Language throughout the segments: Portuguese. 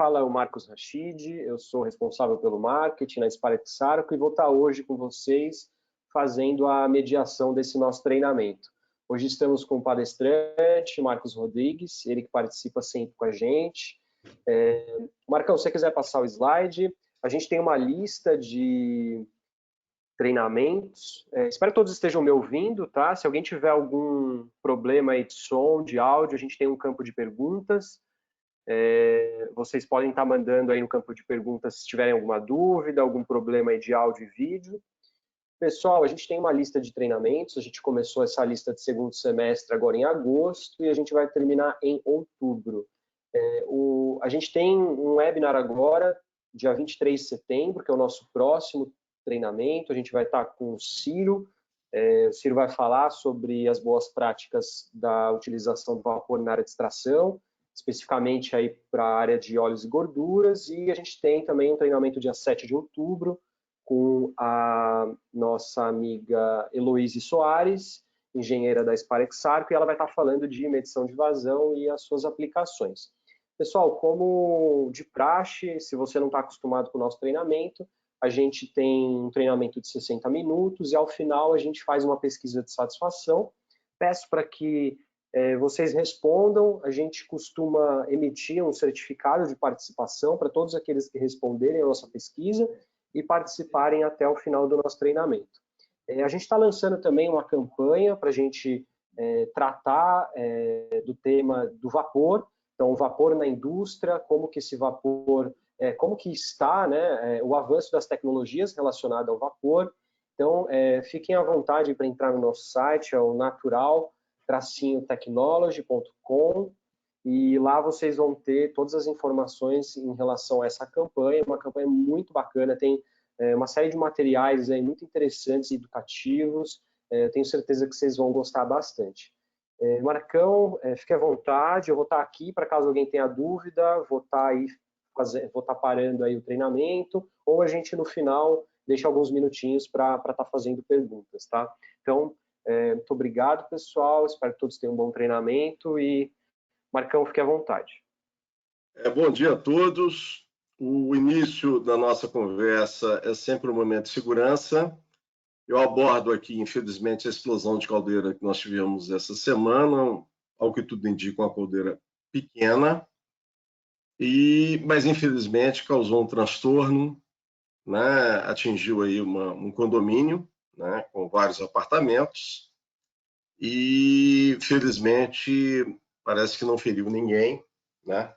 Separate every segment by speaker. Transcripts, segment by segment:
Speaker 1: fala é o Marcos Rachid, eu sou responsável pelo marketing na Sparex Arco e vou estar hoje com vocês fazendo a mediação desse nosso treinamento. Hoje estamos com o palestrante, Marcos Rodrigues, ele que participa sempre com a gente. Marcão, se você quiser passar o slide, a gente tem uma lista de treinamentos. Espero que todos estejam me ouvindo, tá? Se alguém tiver algum problema aí de som, de áudio, a gente tem um campo de perguntas. Vocês podem estar mandando aí no campo de perguntas se tiverem alguma dúvida, algum problema aí de áudio e vídeo. Pessoal, a gente tem uma lista de treinamentos, a gente começou essa lista de segundo semestre agora em agosto e a gente vai terminar em outubro. A gente tem um webinar agora, dia 23 de setembro, que é o nosso próximo treinamento. A gente vai estar com o Ciro. O Ciro vai falar sobre as boas práticas da utilização do vapor na área de extração, especificamente aí para a área de óleos e gorduras. E a gente tem também um treinamento dia 7 de outubro com a nossa amiga Heloíse Soares, engenheira da Sparex Arco, e ela vai estar falando de medição de vazão e as suas aplicações. Pessoal, como de praxe, se você não está acostumado com o nosso treinamento, a gente tem um treinamento de 60 minutos e ao final a gente faz uma pesquisa de satisfação. Peço para que vocês respondam, a gente costuma emitir um certificado de participação para todos aqueles que responderem a nossa pesquisa e participarem até o final do nosso treinamento. A gente está lançando também uma campanha para a gente tratar do tema do vapor, então o vapor na indústria, como que esse vapor, como que está, né, o avanço das tecnologias relacionadas ao vapor. Então, fiquem à vontade para entrar no nosso site, é o natural-technology.com, e lá vocês vão ter todas as informações em relação a essa campanha, uma campanha muito bacana, tem uma série de materiais aí muito interessantes e educativos, tenho certeza que vocês vão gostar bastante. Marcão, fique à vontade, eu vou estar aqui para caso alguém tenha dúvida, vou estar parando aí o treinamento, ou a gente no final deixa alguns minutinhos para estar fazendo perguntas, tá? Então, muito obrigado, pessoal, espero que todos tenham um bom treinamento e, Marcão, fique à vontade.
Speaker 2: Bom dia a todos. O início da nossa conversa é sempre um momento de segurança. Eu abordo aqui, infelizmente, a explosão de caldeira que nós tivemos essa semana, ao que tudo indica, uma caldeira pequena, mas infelizmente causou um transtorno, né? Atingiu aí um condomínio, né? Com vários apartamentos e, felizmente, parece que não feriu ninguém, né?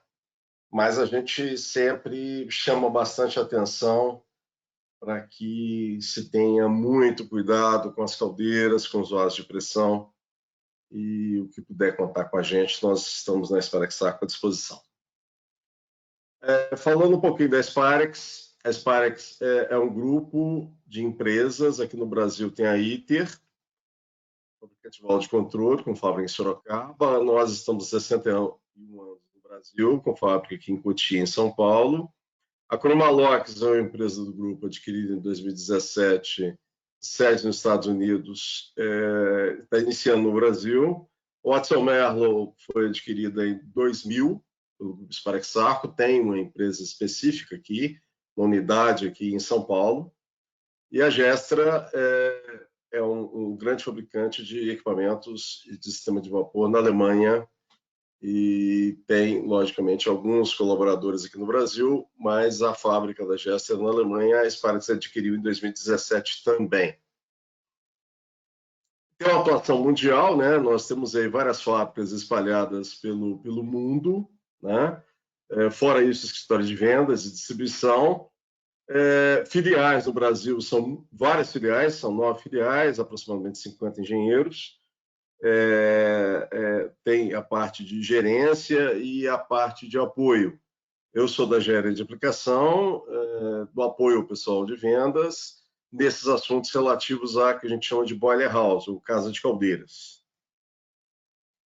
Speaker 2: Mas a gente sempre chama bastante atenção para que se tenha muito cuidado com as caldeiras, com os vasos de pressão, e o que puder contar com a gente, nós estamos na Sparex Arco à disposição. Falando um pouquinho da Sparex, a Sparex é um grupo de empresas, aqui no Brasil tem a ITER, fabricante de válvula de controle, com fábrica em Sorocaba. Nós estamos há 61 anos no Brasil, com fábrica aqui em Cotia, em São Paulo. A Chromalox é uma empresa do grupo adquirida em 2017, sede nos Estados Unidos, está iniciando no Brasil. O Watson Merlo foi adquirida em 2000 pelo grupo Sparex Arco, tem uma empresa específica aqui, uma unidade aqui em São Paulo. E a Gestra é um grande fabricante de equipamentos de sistema de vapor na Alemanha, e tem, logicamente, alguns colaboradores aqui no Brasil, mas a fábrica da Gestra na Alemanha, a Sparex adquiriu em 2017 também. Tem uma atuação mundial, né? Nós temos aí várias fábricas espalhadas pelo mundo, né? Fora isso, escritórios de vendas e distribuição. Filiais no Brasil, são várias filiais, são 9 filiais, aproximadamente 50 engenheiros. Tem a parte de gerência e a parte de apoio. Eu sou da gerência de aplicação, do apoio ao pessoal de vendas, nesses assuntos relativos a que a gente chama de boiler house, ou casa de caldeiras.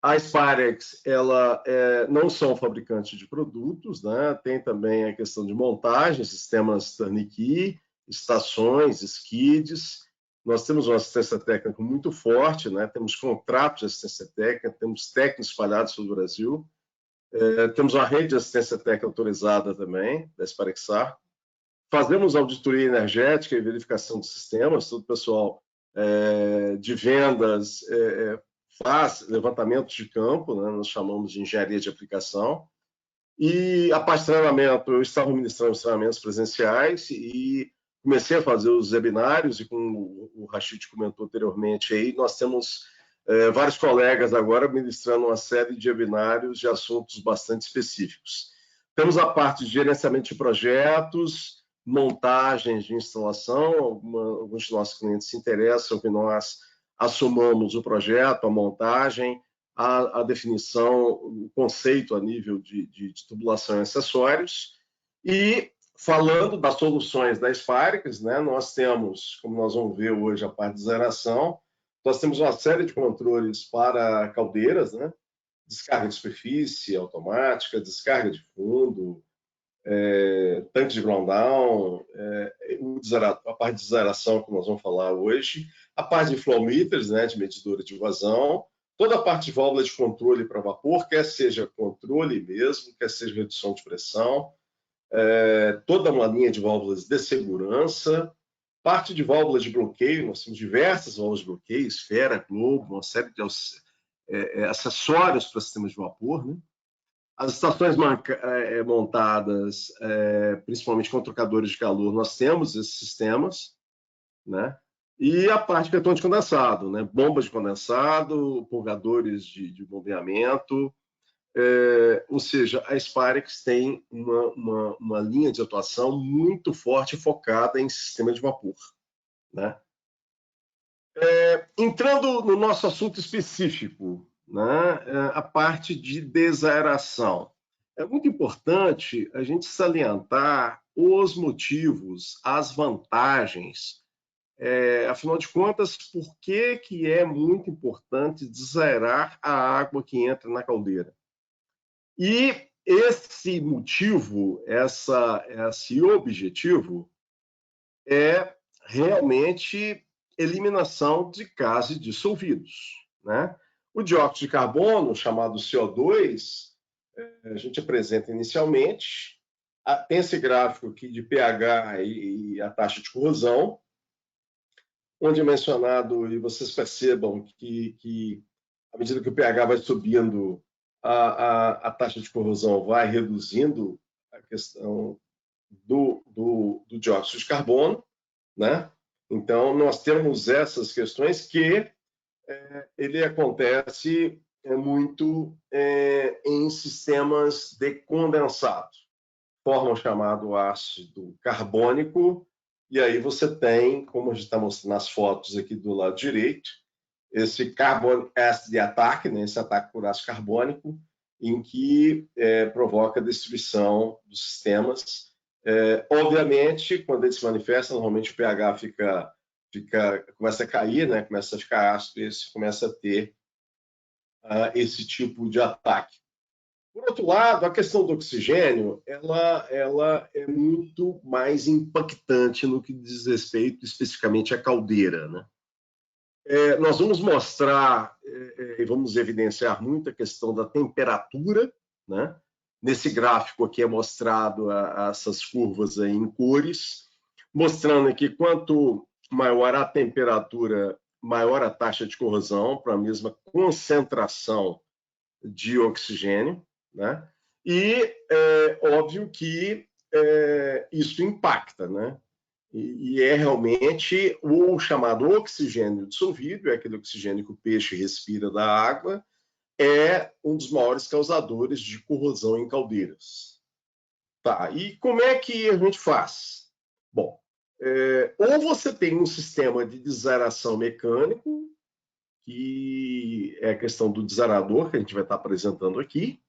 Speaker 2: A Sparex, ela não são fabricantes de produtos, né? Tem também a questão de montagem, sistemas turnkey, estações, skids. Nós temos uma assistência técnica muito forte, né? Temos contratos de assistência técnica, temos técnicos espalhados pelo Brasil. Temos uma rede de assistência técnica autorizada também, da Sparexar. Fazemos auditoria energética e verificação de sistemas, todo o pessoal de vendas faz levantamento de campo, né? Nós chamamos de engenharia de aplicação. E a parte de treinamento, eu estava ministrando os treinamentos presenciais e comecei a fazer os webinários, e como o Rachid comentou anteriormente, aí nós temos vários colegas agora ministrando uma série de webinários de assuntos bastante específicos. Temos a parte de gerenciamento de projetos, montagens de instalação, alguns de nossos clientes se interessam que nós assumamos o projeto, a montagem, a definição, o conceito a nível de tubulação e acessórios. E falando das soluções da Spirax, né, nós temos, como nós vamos ver hoje, a parte de zeração, nós temos uma série de controles para caldeiras, né, descarga de superfície automática, descarga de fundo, tanque de ground down, a parte de zeração que nós vamos falar hoje, a parte de flow meters, né, de medidora de vazão, toda a parte de válvula de controle para vapor, quer seja controle mesmo, quer seja redução de pressão, toda uma linha de válvulas de segurança, parte de válvulas de bloqueio, nós temos diversas válvulas de bloqueio, esfera, globo, uma série de acessórios para sistemas de vapor, né? As estações montadas, principalmente com trocadores de calor, nós temos esses sistemas, né? E a parte de cartão de condensado, né? Bombas de condensado, purgadores de bombeamento, ou seja, a Spirax tem uma linha de atuação muito forte focada em sistema de vapor, né? Entrando no nosso assunto específico, né, a parte de desaeração. É muito importante a gente salientar os motivos, as vantagens. Afinal de contas, por que é muito importante desaerar a água que entra na caldeira? E esse motivo, esse objetivo, é realmente eliminação de gases dissolvidos, né? O dióxido de carbono, chamado CO2, a gente apresenta inicialmente, tem esse gráfico aqui de pH e a taxa de corrosão, onde é mencionado, e vocês percebam que à medida que o pH vai subindo, a taxa de corrosão vai reduzindo a questão do dióxido de carbono, né? Então, nós temos essas questões que ele acontece muito em sistemas de condensado. Forma o chamado ácido carbônico, e aí você tem, como a gente está mostrando nas fotos aqui do lado direito, esse carbon acid attack, né, esse ataque por ácido carbônico, em que provoca a destruição dos sistemas. Obviamente, quando ele se manifesta, normalmente o pH começa a cair, né? Começa a ficar ácido, e você começa a ter esse tipo de ataque. Por outro lado, a questão do oxigênio, ela é muito mais impactante no que diz respeito especificamente à caldeira, né? Nós vamos mostrar e vamos evidenciar muito a questão da temperatura, né? Nesse gráfico aqui é mostrado essas curvas aí em cores, mostrando que quanto maior a temperatura, maior a taxa de corrosão para a mesma concentração de oxigênio, né? E óbvio que isso impacta, né? E é realmente o chamado oxigênio dissolvido, é aquele oxigênio que o peixe respira da água, é um dos maiores causadores de corrosão em caldeiras. Tá, e como é que a gente faz? Bom, ou você tem um sistema de desaeração mecânico, que é a questão do desaerador, que a gente vai estar apresentando aqui,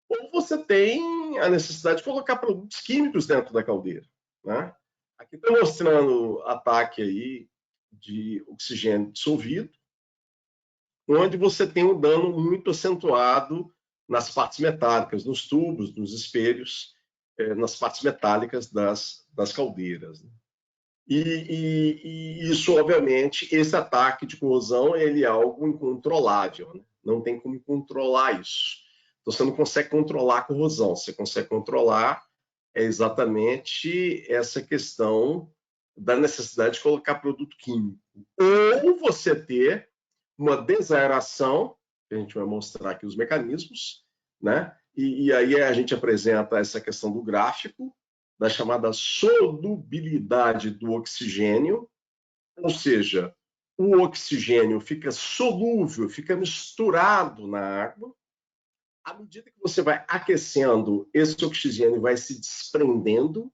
Speaker 2: ou você tem a necessidade de colocar produtos químicos dentro da caldeira, né? Aqui estou mostrando ataque aí de oxigênio dissolvido, onde você tem um dano muito acentuado nas partes metálicas, nos tubos, nos espelhos, nas partes metálicas das caldeiras, né? E isso, obviamente, esse ataque de corrosão, ele é algo incontrolável, né? Não tem como controlar isso. Então, você não consegue controlar a corrosão, você consegue controlar exatamente essa questão da necessidade de colocar produto químico. Ou você ter uma desaeração, que a gente vai mostrar aqui os mecanismos, né? E aí a gente apresenta essa questão do gráfico, da chamada solubilidade do oxigênio, ou seja, o oxigênio fica solúvel, fica misturado na água. À medida que você vai aquecendo, esse oxigênio vai se desprendendo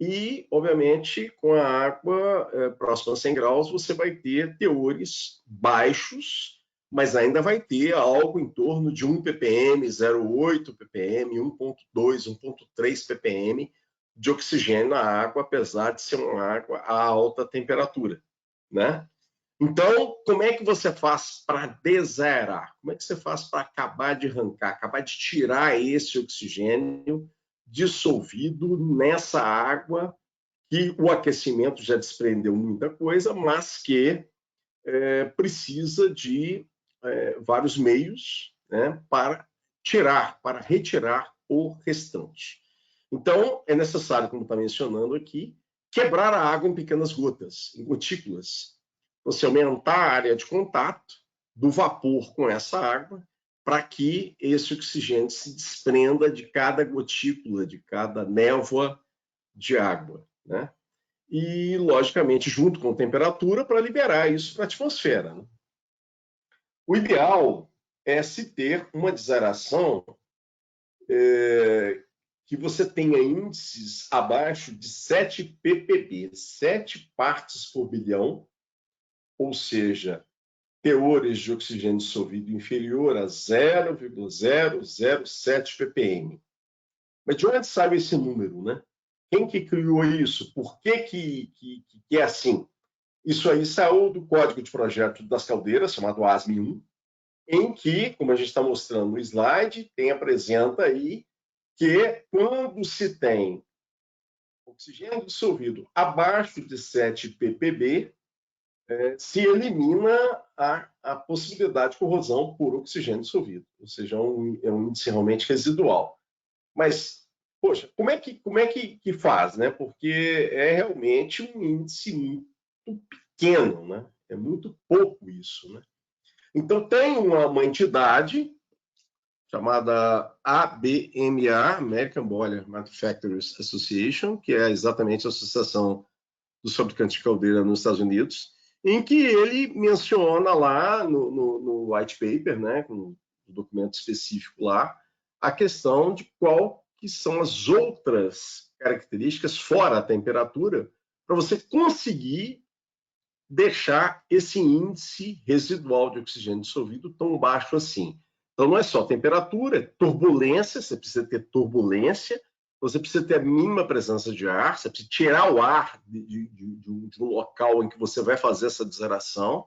Speaker 2: e, obviamente, com a água próxima a 100 graus, você vai ter teores baixos, mas ainda vai ter algo em torno de 1 ppm, 0,8 ppm, 1,2, 1,3 ppm de oxigênio na água, apesar de ser uma água a alta temperatura, né? Então, como é que você faz para desaerar? Como é que você faz para acabar de arrancar, acabar de tirar esse oxigênio dissolvido nessa água que o aquecimento já desprendeu muita coisa, mas que precisa de vários meios, né, para tirar, para retirar o restante. Então, é necessário, como está mencionando aqui, quebrar a água em pequenas gotas, em gotículas. Você aumentar a área de contato do vapor com essa água para que esse oxigênio se desprenda de cada gotícula, de cada névoa de água, né? E, logicamente, junto com temperatura, para liberar isso para a atmosfera, né? O ideal é se ter uma desaeração que você tenha índices abaixo de 7 ppb, 7 partes por bilhão, ou seja, teores de oxigênio dissolvido inferior a 0,007 ppm. Mas de onde sabe esse número, né? Quem que criou isso? Por que é assim? Isso aí saiu do código de projeto das caldeiras, chamado ASME1, em que, como a gente está mostrando no slide, apresenta aí que quando se tem oxigênio dissolvido abaixo de 7 ppb, se elimina a possibilidade de corrosão por oxigênio dissolvido, ou seja, é um índice realmente residual. Mas, poxa, como é que faz, né? Porque é realmente um índice muito pequeno, né? É muito pouco isso, né? Então, tem uma entidade chamada ABMA, American Boiler Manufacturers Association, que é exatamente a Associação dos Fabricantes de Caldeira nos Estados Unidos, em que ele menciona lá no white paper, né, com um documento específico lá, a questão de qual que são as outras características fora a temperatura para você conseguir deixar esse índice residual de oxigênio dissolvido tão baixo assim. Então, não é só temperatura, é turbulência, você precisa ter turbulência, você precisa ter a mínima presença de ar, você precisa tirar o ar de um local em que você vai fazer essa desaeração,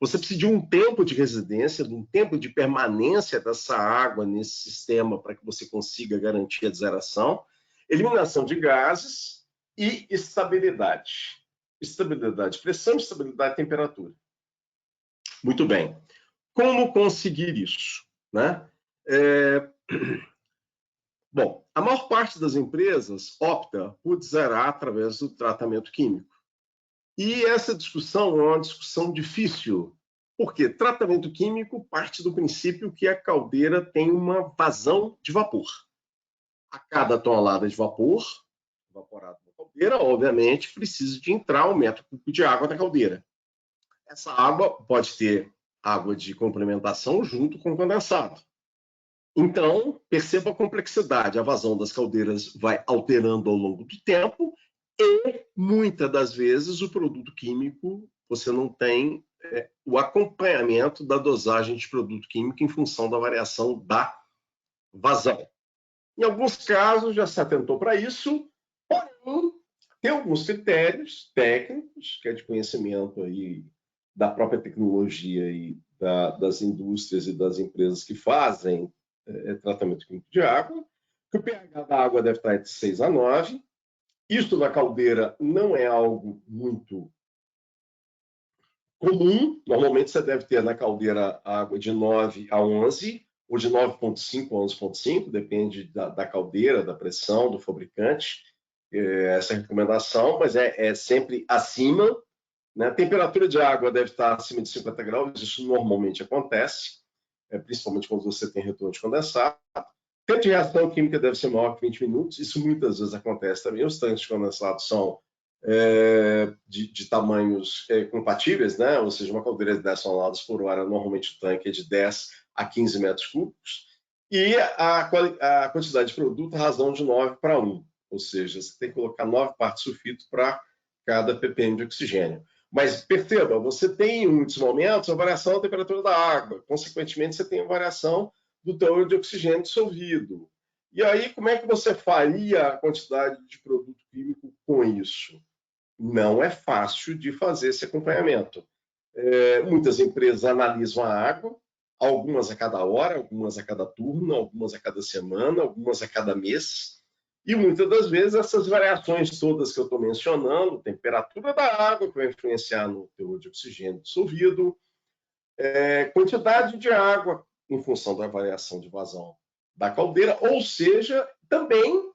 Speaker 2: você precisa de um tempo de residência, de um tempo de permanência dessa água nesse sistema para que você consiga garantir a desaeração, eliminação de gases e estabilidade. Estabilidade de pressão, estabilidade de temperatura. Muito bem. Como conseguir isso, né? Bom, a maior parte das empresas opta por desaerar através do tratamento químico. E essa discussão é uma discussão difícil, porque tratamento químico parte do princípio que a caldeira tem uma vazão de vapor. A cada tonelada de vapor evaporado na caldeira, obviamente, precisa de entrar 1 metro cúbico de água na caldeira. Essa água pode ter água de complementação junto com condensado. Então, perceba a complexidade. A vazão das caldeiras vai alterando ao longo do tempo e, muitas das vezes, o produto químico, você não tem o acompanhamento da dosagem de produto químico em função da variação da vazão. Em alguns casos, já se atentou para isso, porém, tem alguns critérios técnicos, que é de conhecimento aí da própria tecnologia e das indústrias e das empresas que fazem tratamento químico de água, que o pH da água deve estar entre 6 a 9. Isso na caldeira não é algo muito comum. Normalmente você deve ter na caldeira água de 9 a 11, ou de 9,5 a 11,5, depende da caldeira, da pressão, do fabricante, essa recomendação, mas é sempre acima, né? A temperatura de água deve estar acima de 50 graus, isso normalmente acontece, principalmente quando você tem retorno de condensado. O tempo de reação química deve ser maior que 20 minutos, isso muitas vezes acontece também. Os tanques de condensado são de tamanhos compatíveis, né? Ou seja, uma caldeira de 10 toneladas por hora, normalmente o tanque é de 10 a 15 metros cúbicos, e a quantidade de produto, razão de 9 para 1, ou seja, você tem que colocar 9 partes de sulfito para cada ppm de oxigênio. Mas perceba, você tem em muitos momentos a variação da temperatura da água, consequentemente você tem a variação do teor de oxigênio dissolvido. E aí, como é que você faria a quantidade de produto químico com isso? Não é fácil de fazer esse acompanhamento. Muitas empresas analisam a água, algumas a cada hora, algumas a cada turno, algumas a cada semana, algumas a cada mês, e muitas das vezes essas variações todas que eu estou mencionando, temperatura da água, que vai influenciar no teor de oxigênio dissolvido, quantidade de água em função da variação de vazão da caldeira, ou seja, também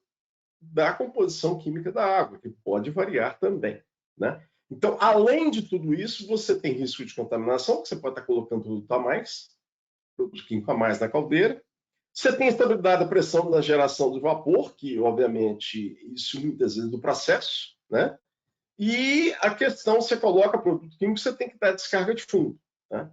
Speaker 2: da composição química da água, que pode variar também, né? Então, além de tudo isso, você tem risco de contaminação, que você pode estar colocando produto a mais, produto químico a mais na caldeira. Você tem estabilidade da pressão da geração de vapor, que, obviamente, isso muitas vezes do processo, né? E a questão, você coloca produto químico, você tem que dar descarga de fundo, né?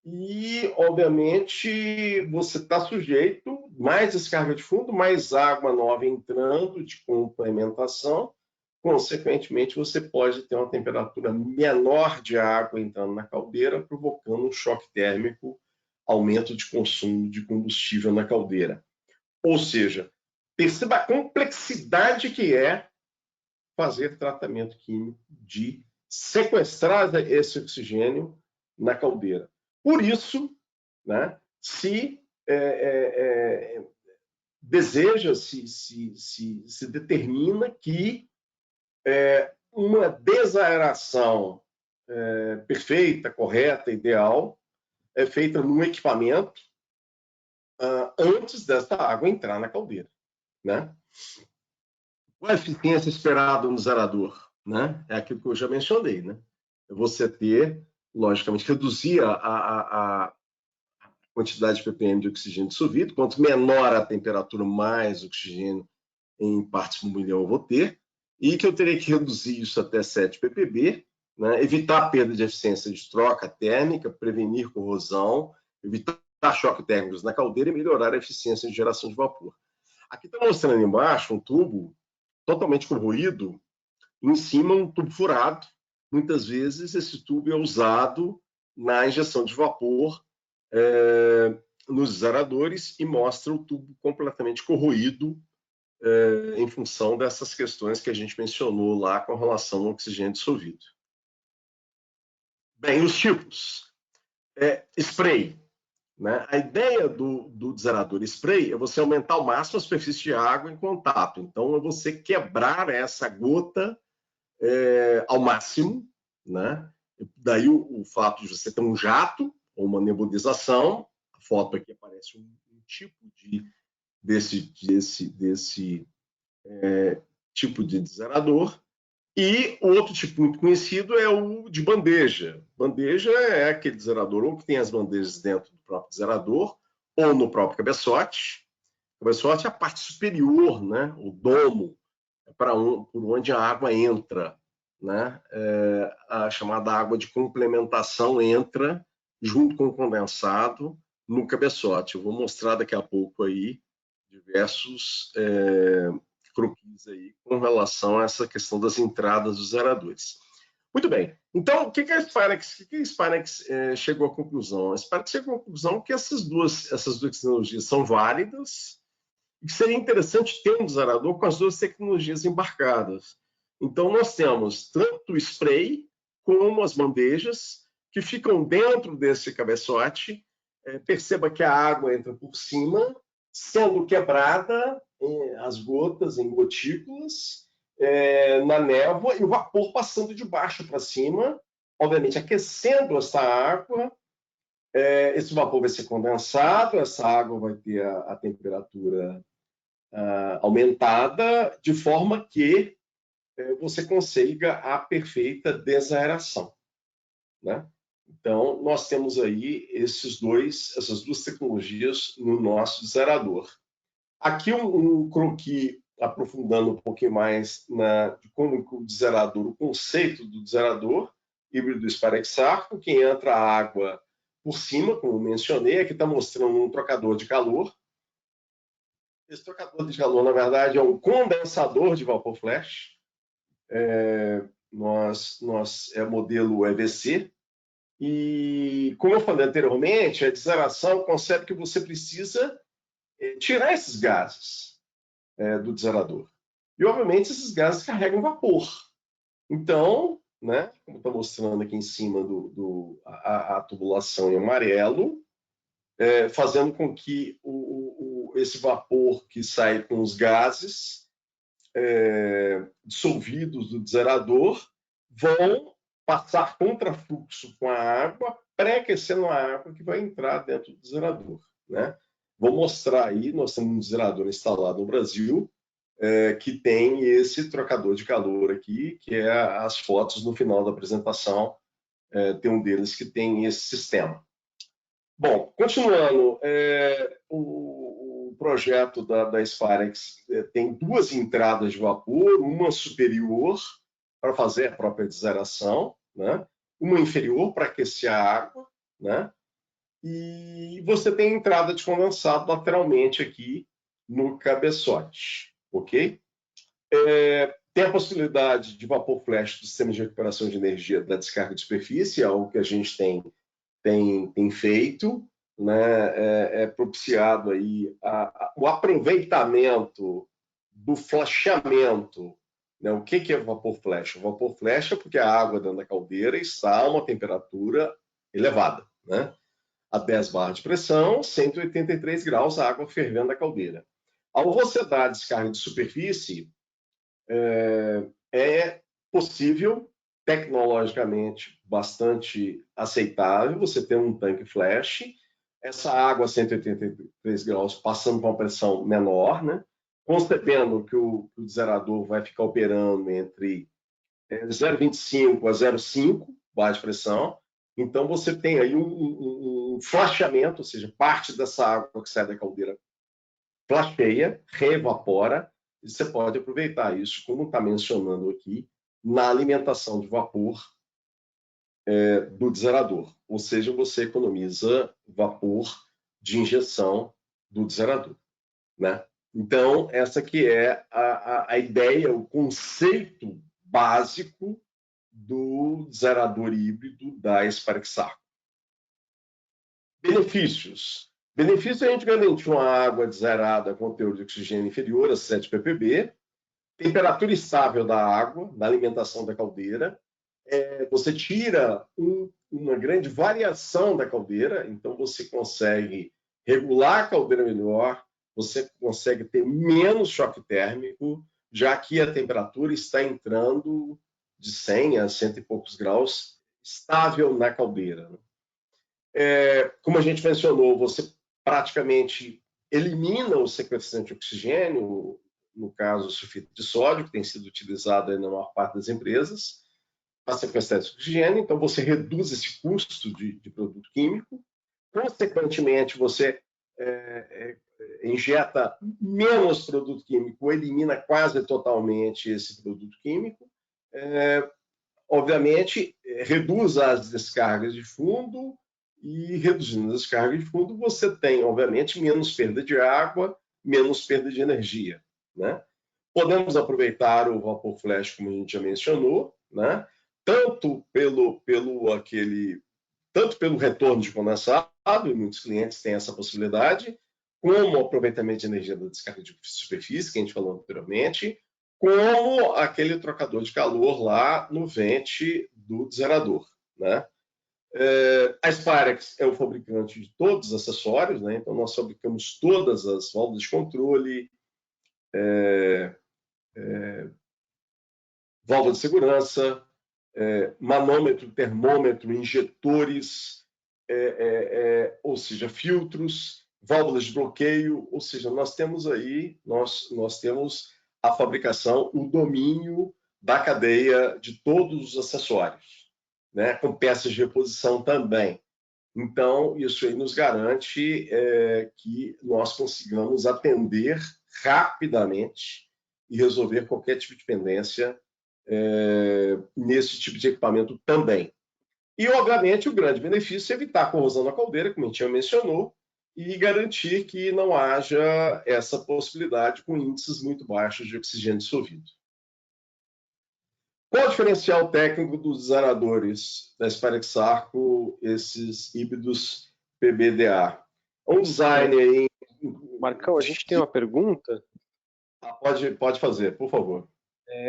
Speaker 2: E, obviamente, você está sujeito mais descarga de fundo, mais água nova entrando de complementação. Consequentemente, você pode ter uma temperatura menor de água entrando na caldeira, provocando um choque térmico, aumento de consumo de combustível na caldeira. Ou seja, perceba a complexidade que é fazer tratamento químico de sequestrar esse oxigênio na caldeira. Por isso, né, se deseja, se determina que uma desaeração perfeita, correta, ideal, é feita num equipamento antes dessa água entrar na caldeira, né? Qual a eficiência esperada no zerador? Né? É aquilo que eu já mencionei, né? É você ter, logicamente, reduzir a quantidade de ppm de oxigênio dissolvido. Quanto menor a temperatura, mais oxigênio em partes por milhão eu vou ter, e que eu teria que reduzir isso até 7 ppb, né? Evitar a perda de eficiência de troca térmica, prevenir corrosão, evitar choques térmicos na caldeira e melhorar a eficiência de geração de vapor. Aqui está mostrando embaixo um tubo totalmente corroído, em cima um tubo furado. Muitas vezes esse tubo é usado na injeção de vapor nos zeradores e mostra o tubo completamente corroído em função dessas questões que a gente mencionou lá com relação ao oxigênio dissolvido. Bem, os tipos. Spray. Né? A ideia do zerador spray é você aumentar ao máximo a superfície de água em contato. Então, é você quebrar essa gota ao máximo. Né? Daí o fato de você ter um jato ou uma nebulização. A foto aqui aparece um tipo desse tipo de zerador. E o outro tipo muito conhecido é o de bandeja. Bandeja é aquele zerador ou que tem as bandejas dentro do próprio zerador ou no próprio cabeçote. O cabeçote é a parte superior, né? O domo, por onde a água entra. Né? A chamada água de complementação entra junto com o condensado no cabeçote. Eu vou mostrar daqui a pouco aí diversos croquis aí com relação a essa questão das entradas dos zeradores. Muito bem. Então, o que a Spirax chegou à conclusão? A Spirax chegou à conclusão que essas duas tecnologias são válidas e que seria interessante ter um zerador com as duas tecnologias embarcadas. Então, nós temos tanto o spray como as bandejas que ficam dentro desse cabeçote. Perceba que a água entra por cima, sendo quebrada as gotas em gotículas na névoa e o vapor passando de baixo para cima, obviamente aquecendo essa água Esse vapor vai ser condensado, essa água vai ter a temperatura aumentada, de forma que você consiga a perfeita desaeração, né? Então, nós temos aí essas duas tecnologias no nosso desaerador. Aqui um croquis aprofundando um pouquinho mais de como o desaerador, o conceito do desaerador híbrido Spirax-Sarco, que entra a água por cima, como mencionei. Aqui está mostrando um trocador de calor. Esse trocador de calor, na verdade, é um condensador de vapor flash. É modelo EVC. E, como eu falei anteriormente, a desaeração concebe que você precisa tirar esses gases do desaerador. E, obviamente, esses gases carregam vapor. Então, né, como está mostrando aqui em cima a tubulação em amarelo, fazendo com que esse vapor que sai com os gases dissolvidos do desaerador vão passar contrafluxo com a água, pré-aquecendo a água que vai entrar dentro do desaerador, né? Vou mostrar aí, nós temos um desaerador instalado no Brasil, que tem esse trocador de calor aqui, que é as fotos no final da apresentação, tem um deles que tem esse sistema. Bom, continuando, o projeto da Spirax tem duas entradas de vapor, uma superior para fazer a própria desaeração, né? Uma inferior para aquecer a água, né? E você tem entrada de condensado lateralmente aqui no cabeçote, ok? Tem a possibilidade de vapor flash do sistema de recuperação de energia da descarga de superfície, é algo que a gente tem feito, né? Propiciado aí o aproveitamento do flashamento, né? O que é vapor flash? O vapor flash é porque a água dentro da caldeira está a uma temperatura elevada, né? A 10 bar de pressão, 183 graus, a água fervendo na caldeira. Ao você dar a descarga de superfície, é possível, tecnologicamente bastante aceitável, você ter um tanque flash, essa água a 183 graus passando com uma pressão menor, né? Concebendo que o desaerador vai ficar operando entre 0,25 a 0,5 bar de pressão. Então, você tem aí um flashamento, ou seja, parte dessa água que sai da caldeira flasheia, reevapora, e você pode aproveitar isso, como está mencionando aqui, na alimentação de vapor do desaerador. Ou seja, você economiza vapor de injeção do desaerador, né? Então, essa que é a ideia, o conceito básico do desaerador híbrido da Spirax-Sarco. Benefícios. Benefício é a gente garantir uma água desaerada com teor de oxigênio inferior a 7 ppb, temperatura estável da água, na alimentação da caldeira. Você tira uma grande variação da caldeira, então você consegue regular a caldeira melhor, você consegue ter menos choque térmico, já que a temperatura está entrando de 100 a 100 e poucos graus estável na caldeira. Como a gente mencionou, você praticamente elimina o sequestrante de oxigênio, no caso o sulfito de sódio, que tem sido utilizado na maior parte das empresas, para sequestrar esse oxigênio, então você reduz esse custo de produto químico, consequentemente você injeta menos produto químico, elimina quase totalmente esse produto químico, obviamente reduz as descargas de fundo, e reduzindo as descargas de fundo você tem, obviamente, menos perda de água, menos perda de energia, né? Podemos aproveitar o vapor flash, como a gente já mencionou, né? Tanto pelo retorno de condensado, e muitos clientes têm essa possibilidade, como o aproveitamento de energia da descarga de superfície, que a gente falou anteriormente, como aquele trocador de calor lá no vente do desaerador, né? A Spirax é o fabricante de todos os acessórios, né? Então nós fabricamos todas as válvulas de controle, válvula de segurança, manômetro, termômetro, injetores, ou seja, filtros, válvulas de bloqueio, ou seja, nós temos aí, nós temos a fabricação, o domínio da cadeia de todos os acessórios, né, com peças de reposição também. Então, isso aí nos garante que nós consigamos atender rapidamente e resolver qualquer tipo de pendência nesse tipo de equipamento também. E, obviamente, o grande benefício é evitar a corrosão na caldeira, como a gente já mencionou, e garantir que não haja essa possibilidade com índices muito baixos de oxigênio dissolvido. Qual o diferencial técnico dos desaeradores da Spirax Arco, esses híbridos PBDA? Um design aí...
Speaker 1: Marcão, a gente tem uma pergunta.
Speaker 2: Pode fazer, por favor.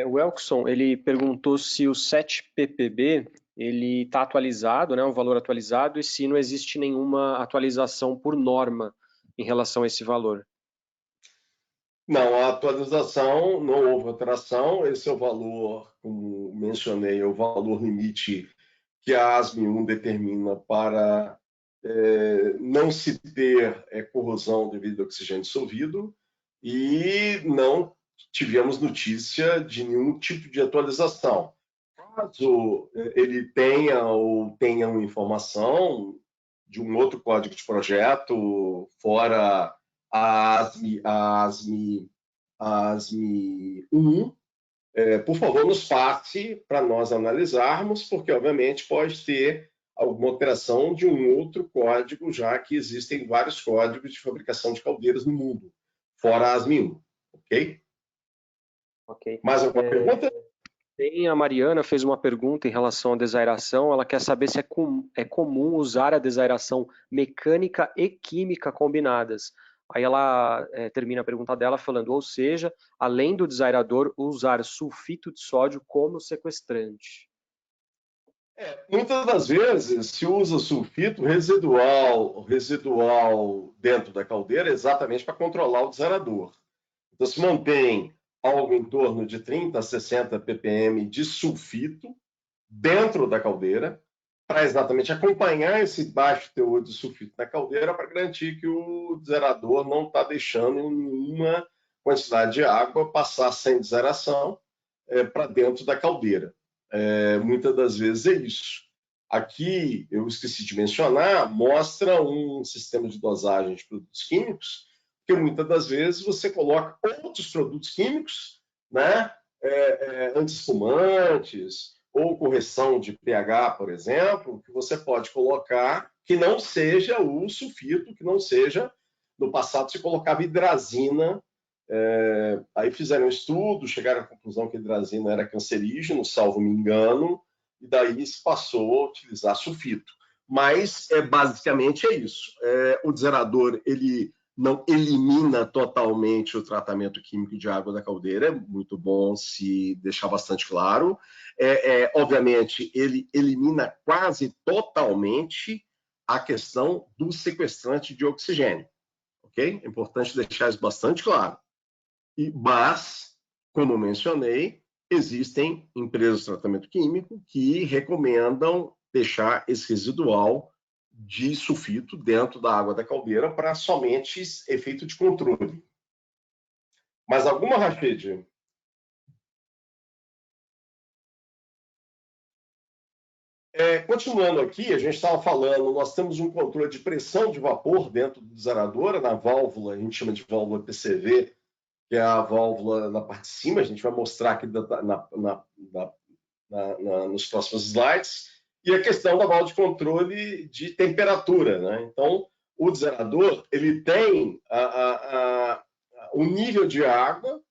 Speaker 1: O Elkson, ele perguntou se o 7PPB ele está atualizado, né, um valor atualizado, e se não existe nenhuma atualização por norma em relação a esse valor.
Speaker 2: Não, a atualização, não houve alteração, esse é o valor, como mencionei, é o valor limite que a ASME1 determina para não se ter corrosão devido ao oxigênio dissolvido, e não tivemos notícia de nenhum tipo de atualização. Caso ele tenha ou tenha uma informação de um outro código de projeto, fora a ASME 1, por favor, nos passe para nós analisarmos, porque, obviamente, pode ter alguma alteração de um outro código, já que existem vários códigos de fabricação de caldeiras no mundo, fora a ASME 1, ok?
Speaker 1: Ok.
Speaker 2: Mais alguma pergunta?
Speaker 1: A Mariana fez uma pergunta em relação à desaeração. Ela quer saber se é comum usar a desaeração mecânica e química combinadas. Aí ela termina a pergunta dela falando, ou seja, além do desaerador, usar sulfito de sódio como sequestrante.
Speaker 2: Muitas das vezes se usa sulfito residual dentro da caldeira exatamente para controlar o desaerador. Então se mantém algo em torno de 30 a 60 ppm de sulfito dentro da caldeira, para exatamente acompanhar esse baixo teor de sulfito na caldeira, para garantir que o desaerador não está deixando nenhuma quantidade de água passar sem deseração para dentro da caldeira. Muitas das vezes é isso. Aqui, eu esqueci de mencionar, mostra um sistema de dosagem de produtos químicos, que muitas das vezes você coloca outros produtos químicos, né, anti-espumantes, ou correção de pH, por exemplo, que você pode colocar que não seja o sulfito, que não seja, no passado se colocava hidrazina, aí fizeram um estudo, chegaram à conclusão que a hidrazina era cancerígeno, salvo me engano, e daí se passou a utilizar sulfito. Mas, basicamente, é isso. O desaerador, ele não elimina totalmente o tratamento químico de água da caldeira, é muito bom se deixar bastante claro. Obviamente, ele elimina quase totalmente a questão do sequestrante de oxigênio. Ok? É importante deixar isso bastante claro. Mas, como mencionei, existem empresas de tratamento químico que recomendam deixar esse residual de sulfito dentro da água da caldeira para somente efeito de controle. Mais alguma, Rashid? Continuando aqui, a gente estava falando, nós temos um controle de pressão de vapor dentro do desaerador, na válvula, a gente chama de válvula PCV, que é a válvula na parte de cima, a gente vai mostrar aqui nos próximos slides, e a questão da válvula de controle de temperatura, né? Então, o desaerador, ele tem o nível de água,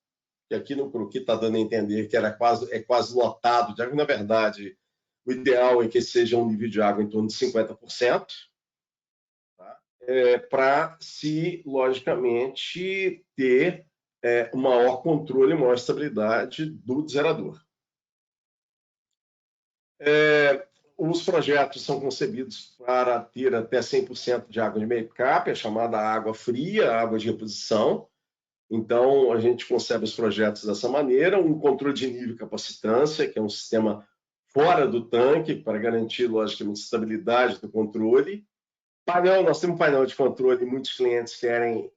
Speaker 2: que aqui no croquis está dando a entender que é quase lotado de água, na verdade, o ideal é que seja um nível de água em torno de 50%, tá? Para se, logicamente, ter um maior controle, maior estabilidade do desaerador. Os projetos são concebidos para ter até 100% de água de make-up, é chamada água fria, água de reposição. Então, a gente concebe os projetos dessa maneira, um controle de nível e capacitância, que é um sistema fora do tanque, para garantir, logicamente, a estabilidade do controle, Nós temos um painel de controle, muitos clientes querem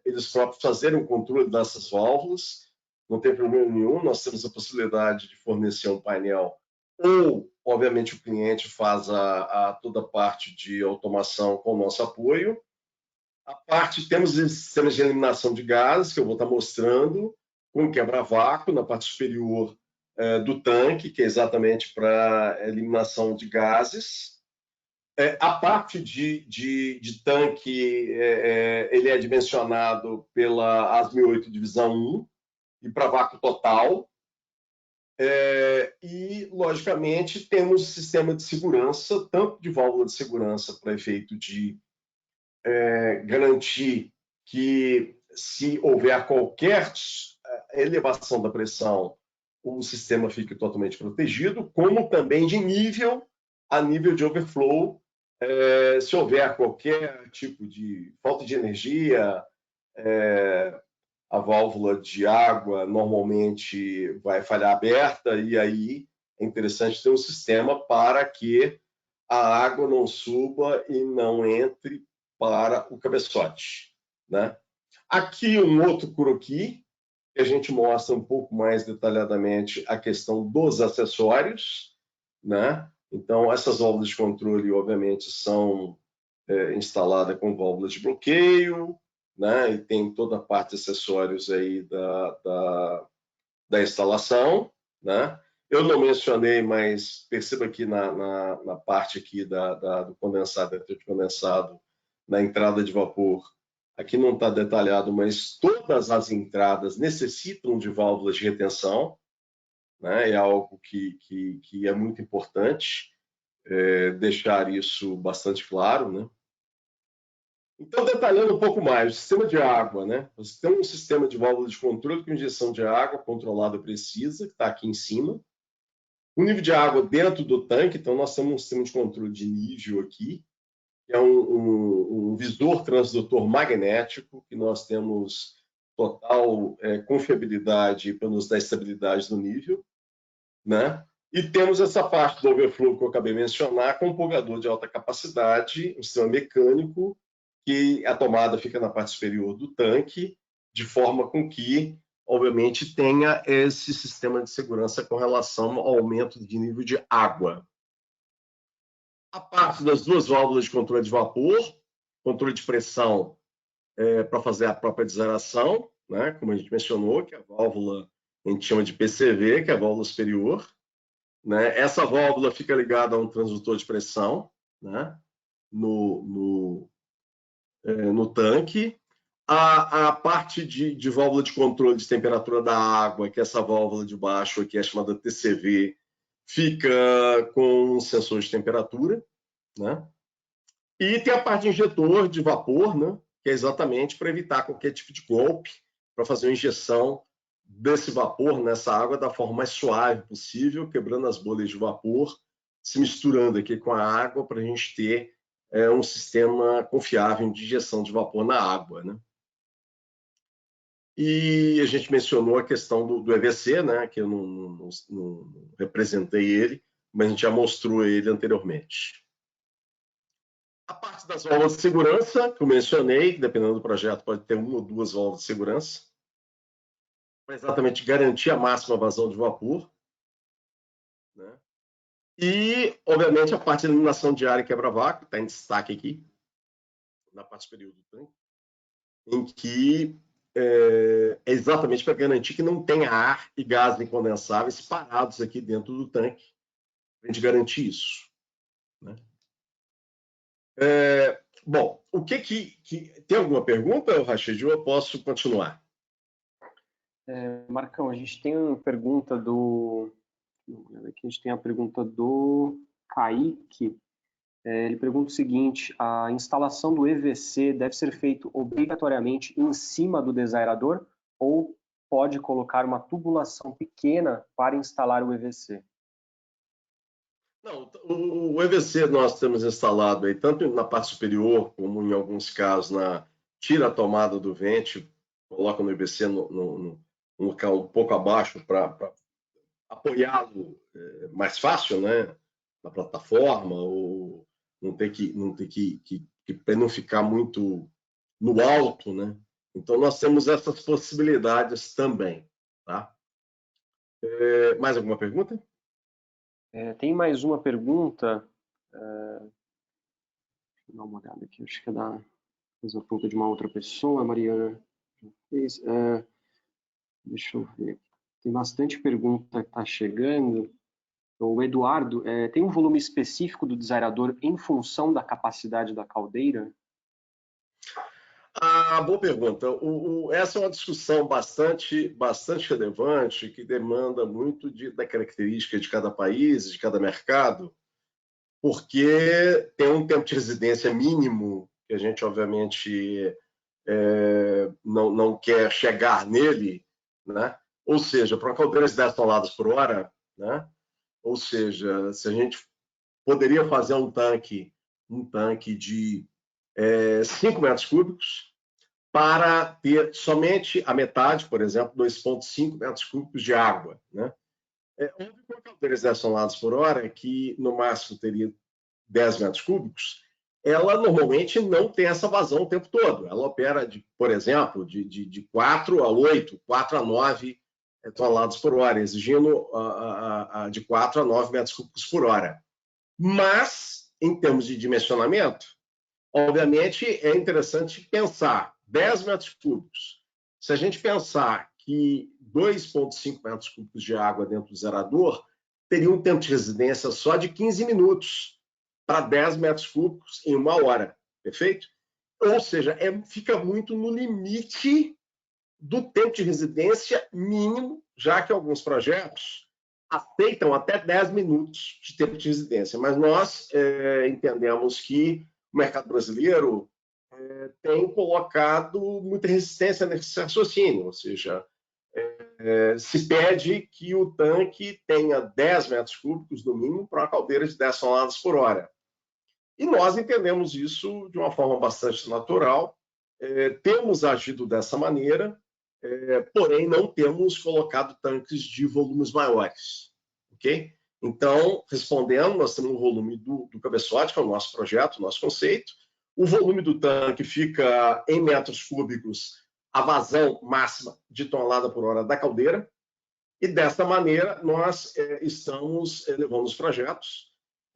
Speaker 2: eles próprios fazerem o controle dessas válvulas, não tem problema nenhum, nós temos a possibilidade de fornecer um painel, ou, obviamente, o cliente faz toda a parte de automação com o nosso apoio. Temos sistemas de eliminação de gases, que eu vou estar mostrando, com quebra-vácuo na parte superior do tanque, que é exatamente para eliminação de gases. A parte de tanque, ele é dimensionado pela AS 1008 divisão 1 e para vácuo total. E, logicamente, temos sistema de segurança, tanto de válvula de segurança para efeito de garantir que, se houver qualquer elevação da pressão, o sistema fique totalmente protegido, como também de a nível de overflow, se houver qualquer tipo de falta de energia, a válvula de água normalmente vai falhar aberta, e aí é interessante ter um sistema para que a água não suba e não entre para o cabeçote, né? Aqui um outro croquis, que a gente mostra um pouco mais detalhadamente a questão dos acessórios, né? Então, essas válvulas de controle, obviamente, são instaladas com válvulas de bloqueio, né? E tem toda a parte de acessórios aí da instalação, né? Eu não mencionei, mas perceba aqui na parte aqui do condensado, de condensado, na entrada de vapor, aqui não está detalhado, mas todas as entradas necessitam de válvulas de retenção, né? É algo que é muito importante deixar isso bastante claro, né? Então, detalhando um pouco mais, o sistema de água, né? Você tem um sistema de válvula de controle com injeção de água controlada precisa, que está aqui em cima. O nível de água dentro do tanque, então nós temos um sistema de controle de nível aqui, que é um visor transdutor magnético, que nós temos total confiabilidade para nos dar estabilidade no nível, né? E temos essa parte do overflow que eu acabei de mencionar, com um empolgador de alta capacidade, um sistema mecânico, que a tomada fica na parte superior do tanque, de forma com que, obviamente, tenha esse sistema de segurança com relação ao aumento de nível de água. A parte das duas válvulas de controle de vapor, controle de pressão para fazer a própria desaração, né? Como a gente mencionou, que é a válvula, a gente chama de PCV, que é a válvula superior, né? Essa válvula fica ligada a um transdutor de pressão, né? no tanque. A parte de válvula de controle de temperatura da água, que é essa válvula de baixo aqui, é chamada TCV, fica com um sensor de temperatura, né? E tem a parte de injetor de vapor, né? Que é exatamente para evitar qualquer tipo de golpe, para fazer uma injeção desse vapor nessa água da forma mais suave possível, quebrando as bolhas de vapor, se misturando aqui com a água para a gente ter um sistema confiável de injeção de vapor na água, né? E a gente mencionou a questão do EVC, né? Que eu não representei ele, mas a gente já mostrou ele anteriormente. A parte das válvulas de segurança, que eu mencionei, dependendo do projeto, pode ter uma ou duas válvulas de segurança, para exatamente garantir a máxima vazão de vapor, né? E, obviamente, a parte de eliminação de ar e quebra-vácuo, que está em destaque aqui, na parte superior do tanque, em que é exatamente para garantir que não tenha ar e gás incondensáveis parados aqui dentro do tanque, para a gente garantir isso, né? Bom, o que tem alguma pergunta, Rachid? Eu posso continuar?
Speaker 1: Marcão, a gente tem uma pergunta do... Aqui a gente tem a pergunta do Kaique. Ele pergunta o seguinte: a instalação do EVC deve ser feita obrigatoriamente em cima do desaerador ou pode colocar uma tubulação pequena para instalar o EVC?
Speaker 2: Não, o EVC nós temos instalado aí, tanto na parte superior, como em alguns casos tira a tomada do vente, coloca no EVC no local um pouco abaixo para apoiá-lo mais fácil, né, na plataforma, ou não ter que para não ficar muito no alto, né? Então, nós temos essas possibilidades também. Tá? Mais alguma pergunta?
Speaker 1: Tem mais uma pergunta. Deixa eu dar uma olhada aqui. Acho que é da pergunta de uma outra pessoa. A Mariana fez. Deixa eu ver. Tem bastante pergunta que está chegando. O Eduardo, tem um volume específico do desaerador em função da capacidade da caldeira?
Speaker 2: Boa pergunta. Essa é uma discussão bastante relevante, que demanda muito da característica de cada país, de cada mercado, porque tem um tempo de residência mínimo, que a gente, obviamente, não quer chegar nele, né? Ou seja, para uma caldeira de 10 toneladas por hora, né? Ou seja, se a gente poderia fazer um tanque de 5 metros cúbicos, para ter somente a metade, por exemplo, 2,5 metros cúbicos de água. Né? Óbvio que uma caldeira de 10 toneladas por hora, que no máximo teria 10 metros cúbicos, ela normalmente não tem essa vazão o tempo todo. Ela opera, por exemplo, de 4 a 8, 4 a 9 toneladas por hora, exigindo de 4 a 9 metros cúbicos por hora. Mas, em termos de dimensionamento, obviamente é interessante pensar 10 metros cúbicos. Se a gente pensar que 2,5 metros cúbicos de água dentro do zerador teria um tempo de residência só de 15 minutos para 10 metros cúbicos em 1 hora, perfeito? Ou seja, fica muito no limite do tempo de residência mínimo, já que alguns projetos aceitam até 10 minutos de tempo de residência. Mas nós entendemos que o mercado brasileiro tem colocado muita resistência nesse raciocínio, ou seja, se pede que o tanque tenha 10 metros cúbicos no mínimo para uma caldeira de 10 toneladas por hora. E nós entendemos isso de uma forma bastante natural, temos agido dessa maneira, porém não temos colocado tanques de volumes maiores, ok? Então, respondendo, nós temos um volume do cabeçote, que é o nosso projeto, o nosso conceito. O volume do tanque fica em metros cúbicos, a vazão máxima de tonelada por hora da caldeira. E dessa maneira, nós estamos levando os projetos,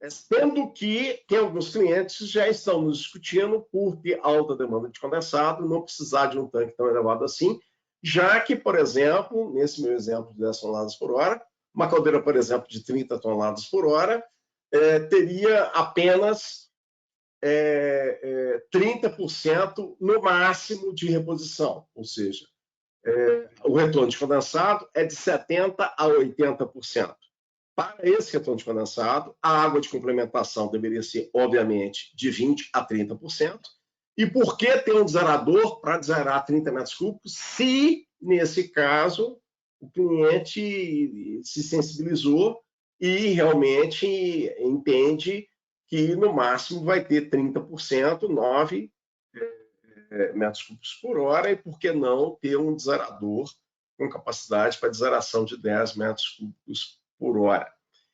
Speaker 2: sendo que tem alguns clientes já estão nos discutindo por ter alta demanda de condensado, não precisar de um tanque tão elevado assim, já que, por exemplo, nesse meu exemplo de 10 toneladas por hora, uma caldeira, por exemplo, de 30 toneladas por hora, teria apenas 30% no máximo de reposição, ou seja, o retorno de condensado é de 70% a 80%. Para esse retorno de condensado, a água de complementação deveria ser, obviamente, de 20% a 30%. E por que ter um desaerador para desaerar 30 metros cúbicos se, nesse caso, o cliente se sensibilizou e realmente entende que, no máximo, vai ter 30%, 9 metros cúbicos por hora, e por que não ter um desaerador com capacidade para desaeração de 10 metros cúbicos por hora.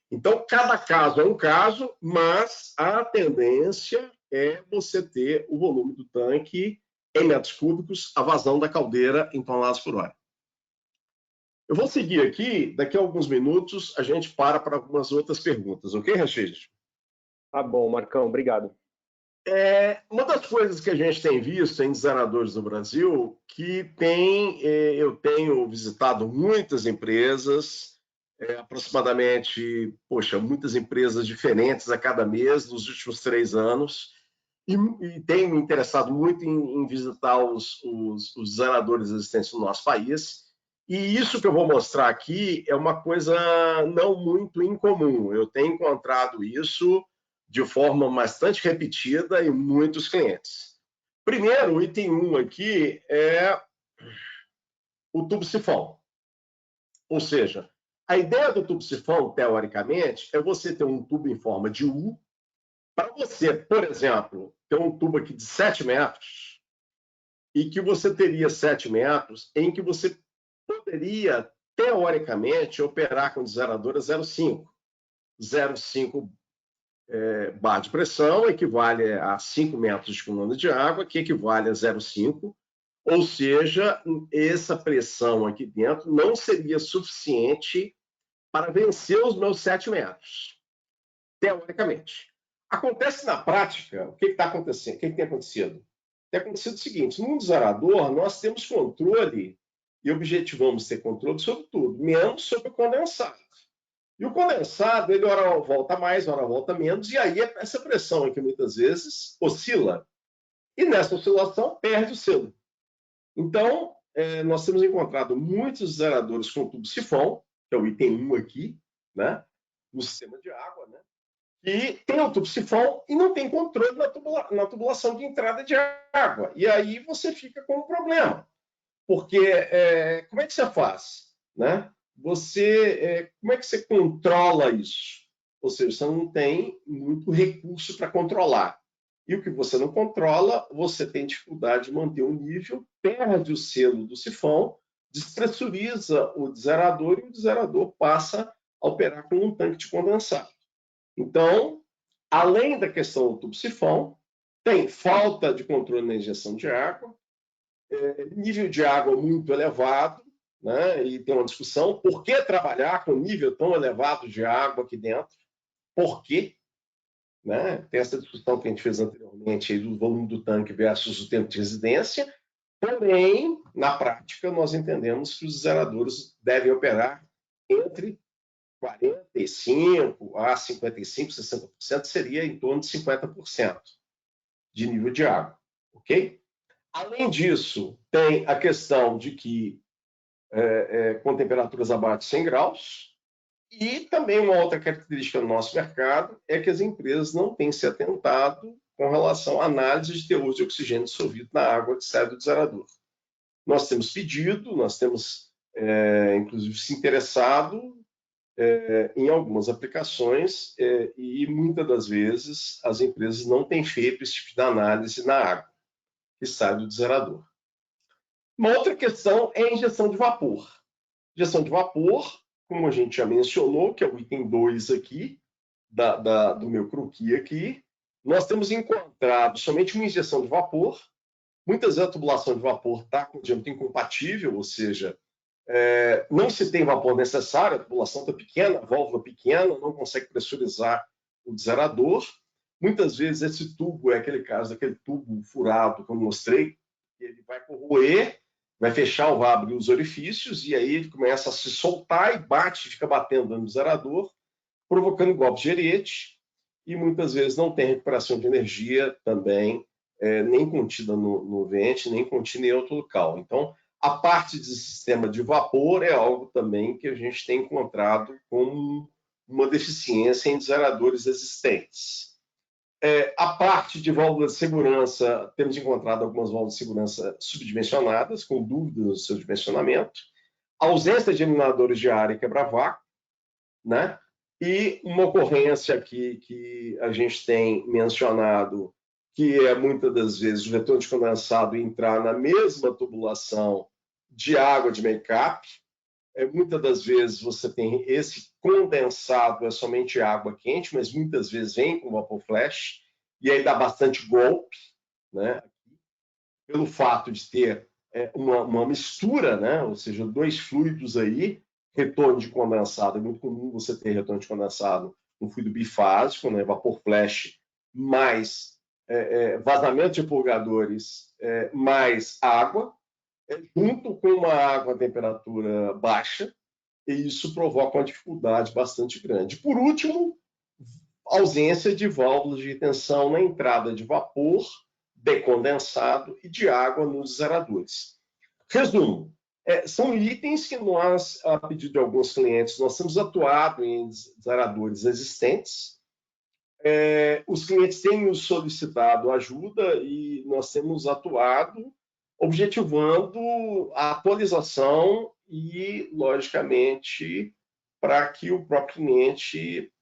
Speaker 2: Então, cada caso é um caso, mas a tendência é você ter o volume do tanque em metros cúbicos, a vazão da caldeira em toneladas por hora. Eu vou seguir aqui, daqui a alguns minutos a gente para algumas outras perguntas, ok, Rachid?
Speaker 1: Tá bom, Marcão, obrigado.
Speaker 2: Uma das coisas que a gente tem visto em desaeradores no Brasil, que eu tenho visitado muitas empresas, aproximadamente, muitas empresas diferentes a cada mês nos últimos 3 anos, e tenho me interessado muito em visitar os desaeradores existentes no nosso país. E isso que eu vou mostrar aqui é uma coisa não muito incomum. Eu tenho encontrado isso de forma bastante repetida em muitos clientes. Primeiro, o item 1 aqui é o tubo-sifão. Ou seja, a ideia do tubo-sifão, teoricamente, é você ter um tubo em forma de U. Para você, por exemplo, ter um tubo aqui de 7 metros, e que você teria 7 metros, em que você poderia, teoricamente, operar com desaeradora 0,5. 0,5 bar de pressão equivale a 5 metros de coluna de água, que equivale a 0,5, ou seja, essa pressão aqui dentro não seria suficiente para vencer os meus 7 metros, teoricamente. Acontece na prática, o que está acontecendo? O que tem acontecido? Tem acontecido o seguinte: no desarador, nós temos controle e objetivamos ter controle sobre tudo, menos sobre o condensado. E o condensado, ele ora volta mais, ora volta menos, e aí essa pressão aqui muitas vezes oscila. E nessa oscilação perde o selo. Então, nós temos encontrado muitos zeradores com tubo sifão, que é o item 1 aqui, né, no sistema de água, né, e tem o tubo sifão e não tem controle na tubulação de entrada de água. E aí você fica com um problema. Porque como é que você faz? Né? Como é que você controla isso? Ou seja, você não tem muito recurso para controlar. E o que você não controla, você tem dificuldade de manter o nível, perde o selo do sifão, despressuriza o desarador e o desarador passa a operar como um tanque de condensado. Então, além da questão do tubo sifão, tem falta de controle na injeção de água, nível de água muito elevado, né? E tem uma discussão, por que trabalhar com nível tão elevado de água aqui dentro? Por quê? Né? Tem essa discussão que a gente fez anteriormente aí do volume do tanque versus o tempo de residência, porém, na prática, nós entendemos que os zeradores devem operar entre 45% a 55%, 60%, seria em torno de 50% de nível de água, ok? Além disso, tem a questão de que com temperaturas abaixo de 100 graus, e também uma outra característica do nosso mercado é que as empresas não têm se atentado com relação à análise de teor de oxigênio dissolvido na água que sai do desarador. Nós temos pedido, nós temos, inclusive, se interessado em algumas aplicações e muitas das vezes as empresas não têm feito esse tipo de análise na água que sai do desarador. Uma outra questão é a injeção de vapor. Injeção de vapor, como a gente já mencionou, que é o item 2 aqui, do meu croquis aqui, nós temos encontrado somente uma injeção de vapor. Muitas vezes a tubulação de vapor está com o diâmetro incompatível, ou seja, não se tem vapor necessário, a tubulação está pequena, a válvula pequena, não consegue pressurizar o desarador. Muitas vezes esse tubo é aquele caso daquele tubo furado que eu mostrei, ele vai corroer, vai fechar, vai abrir os orifícios, e aí ele começa a se soltar e bate, fica batendo no desarador, provocando golpes de ariete, e muitas vezes não tem recuperação de energia também, nem contida no vente, nem contida em outro local. Então, a parte de sistema de vapor é algo também que a gente tem encontrado como uma deficiência em desaradores existentes. A parte de válvulas de segurança, temos encontrado algumas válvulas de segurança subdimensionadas, com dúvidas no seu dimensionamento, a ausência de eliminadores de ar e quebra-vácuo, né? E uma ocorrência aqui que a gente tem mencionado, que é muitas das vezes o retorno de condensado entrar na mesma tubulação de água de make-up. Muitas das vezes você tem esse condensado, é somente água quente, mas muitas vezes vem com vapor flash, e aí dá bastante golpe, né? Pelo fato de ter uma mistura, né? Ou seja, dois fluidos aí, retorno de condensado. É muito comum você ter retorno de condensado, um fluido bifásico, né? Vapor flash, mais vazamento de purgadores, mais água, junto com uma água a temperatura baixa, e isso provoca uma dificuldade bastante grande. Por último, ausência de válvulas de retenção na entrada de vapor, decondensado e de água nos desaradores. Resumo, são itens que nós, a pedido de alguns clientes, nós temos atuado em desaradores existentes. Os clientes têm nos solicitado ajuda e nós temos atuado objetivando a atualização e, logicamente, para que o próprio cliente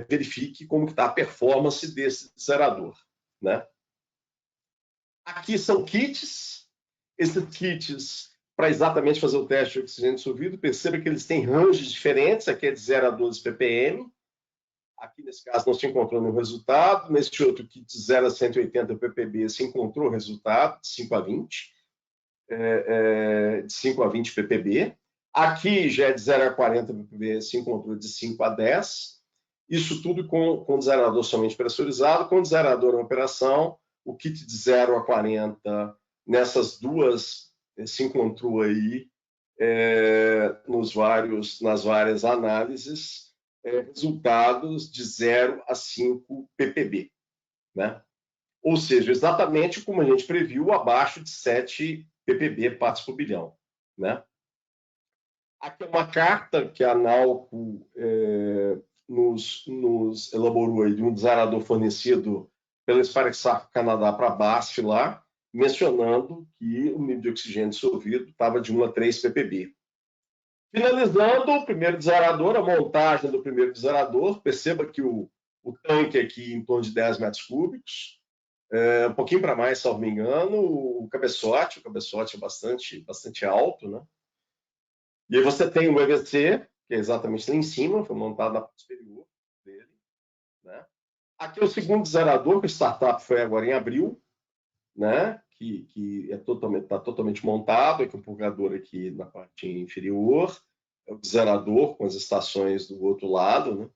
Speaker 2: verifique como está a performance desse desarador, né? Aqui são kits. Esses kits, para exatamente fazer o teste de oxigênio dissolvido, perceba que eles têm ranges diferentes. Aqui é de 0 a 12 ppm. aqui nesse caso não se encontrou nenhum resultado, nesse outro que de 0 a 180 ppb se encontrou resultado, de 5 a 20, de 5 a 20 ppb. Aqui já é de 0 a 40 ppb, se encontrou de 5 a 10. Isso tudo com desaerador somente pressurizado, com desaerador em operação, o kit de 0 a 40, nessas duas se encontrou aí nas várias análises, resultados de 0 a 5 ppb, né? Ou seja, exatamente como a gente previu, abaixo de 7 ppb partes por bilhão, né? Aqui é uma carta que a Nalco nos elaborou aí de um desaerador fornecido pela Sparexar Canadá para a BASF lá, mencionando que o nível de oxigênio dissolvido estava de 1 a 3 ppb. Finalizando o primeiro desaerador, a montagem do primeiro desaerador, perceba que o tanque aqui em torno de 10 metros cúbicos, um pouquinho para mais, salvo me engano, o cabeçote é bastante alto, né? E aí você tem o EVC, que é exatamente lá em cima, foi montado na parte superior dele, né? Aqui é o segundo desaerador, que o startup foi agora em abril, né? Que está totalmente montado, aqui um purgador aqui na parte inferior, é o desaerador com as estações do outro lado, né?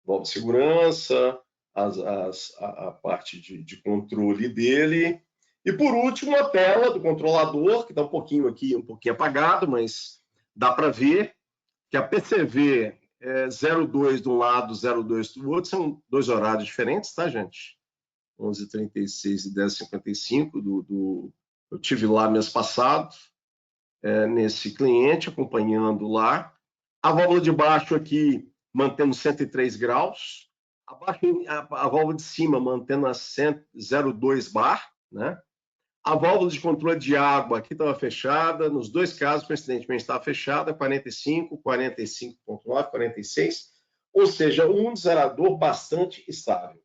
Speaker 2: Válvula de segurança, a parte de controle dele. E, por último, a tela do controlador, que está um pouquinho aqui, um pouquinho apagado, mas dá para ver que a PCV é 02 de um lado, 02 do outro, são dois horários diferentes, tá, gente? 11h36 e 10h55 eu tive lá mês passado, nesse cliente, acompanhando lá. A válvula de baixo aqui, mantendo 103 graus. A válvula de cima, mantendo a 0,2 bar, né? A válvula de controle de água aqui estava fechada, nos dois casos, coincidentemente, estava fechada, 45, 45,9, 46, ou seja, um desaerador bastante estável,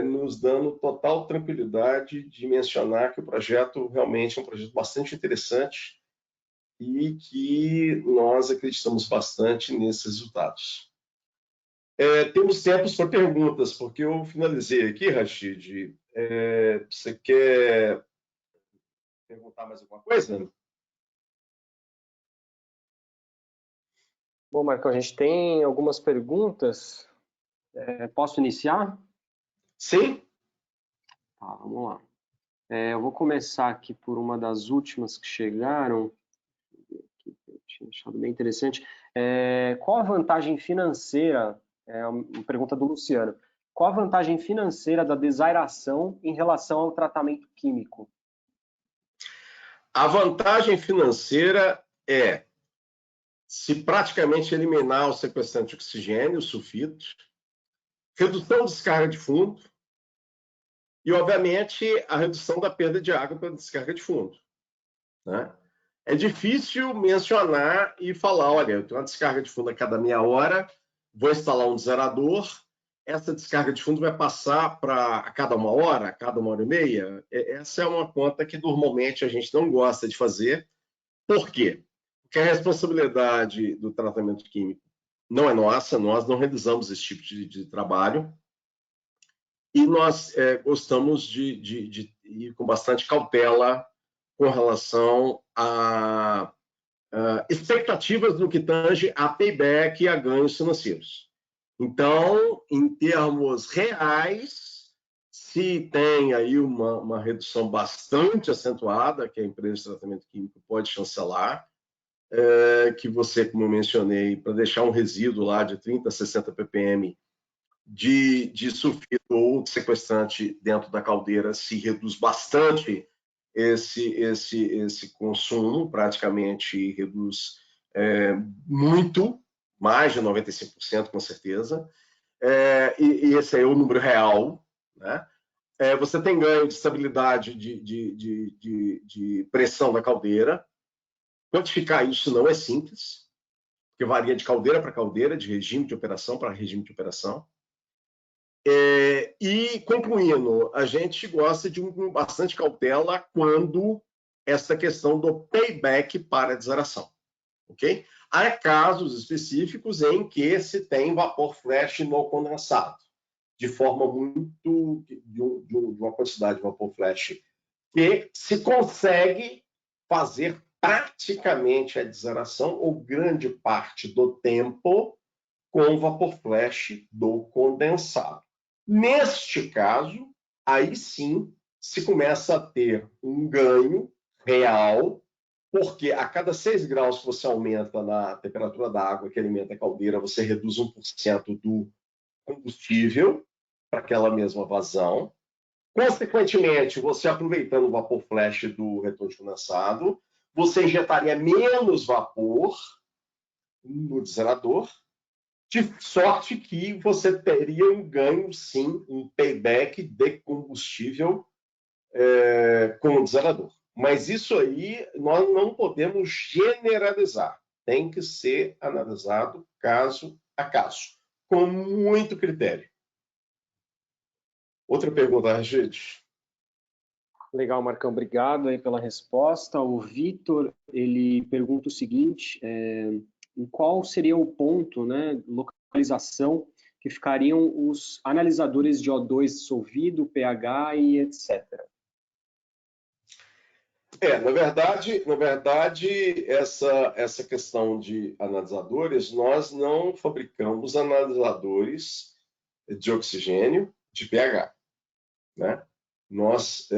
Speaker 2: nos dando total tranquilidade de mencionar que o projeto realmente é um projeto bastante interessante e que nós acreditamos bastante nesses resultados. Temos tempos para perguntas, porque eu finalizei aqui, Rachid. Você quer perguntar mais alguma coisa?
Speaker 1: Bom, Marcão, a gente tem algumas perguntas. Posso iniciar?
Speaker 2: Sim.
Speaker 1: Tá, vamos lá. Eu vou começar aqui por uma das últimas que chegaram. Eu tinha achado bem interessante. Qual a vantagem financeira? É uma pergunta do Luciano. Qual a vantagem financeira da desaeração em relação ao tratamento químico?
Speaker 2: A vantagem financeira é se praticamente eliminar o sequestrante de oxigênio, o sulfito, redução de descarga de fundo e, obviamente, a redução da perda de água pela descarga de fundo, né? É difícil mencionar e falar, olha, eu tenho uma descarga de fundo a cada meia hora, vou instalar um desaerador, essa descarga de fundo vai passar para a cada uma hora, a cada 1h30. Essa é uma conta que normalmente a gente não gosta de fazer. Por quê? Porque a responsabilidade do tratamento químico não é nossa, nós não realizamos esse tipo de trabalho e nós gostamos de ir com bastante cautela com relação a expectativas no que tange a payback e a ganhos financeiros. Então, em termos reais, se tem aí uma redução bastante acentuada, que a empresa de tratamento químico pode chancelar, que você, como eu mencionei, para deixar um resíduo lá de 30 a 60 ppm de sulfito ou de sequestrante dentro da caldeira, se reduz bastante esse consumo, praticamente reduz muito, mais de 95%, com certeza, e esse é o número real, né? Você tem ganho de estabilidade de pressão da caldeira. Quantificar isso não é simples, porque varia de caldeira para caldeira, de regime de operação para regime de operação. E, concluindo, a gente gosta de bastante cautela quando essa questão do payback para a desaração. ok? Há casos específicos em que se tem vapor flash no condensado, de forma muito... de uma quantidade de vapor flash que se consegue fazer praticamente a desaração, ou grande parte do tempo, com vapor flash do condensado. Neste caso, aí sim se começa a ter um ganho real, porque a cada 6 graus que você aumenta na temperatura da água que alimenta a caldeira, você reduz 1% do combustível para aquela mesma vazão. Consequentemente, você aproveitando o vapor flash do retorno de condensado, você injetaria menos vapor no desaerador, de sorte que você teria um ganho, sim, um payback de combustível com o desaerador. Mas isso aí nós não podemos generalizar. Tem que ser analisado caso a caso, com muito critério. Outra pergunta, Regide?
Speaker 1: Legal, Marcão, obrigado aí pela resposta. O Vitor, ele pergunta o seguinte, em qual seria o ponto, né, localização, que ficariam os analisadores de O2 dissolvido, pH e etc.
Speaker 2: Na verdade, essa questão de analisadores, nós não fabricamos analisadores de oxigênio de pH, né? Nós,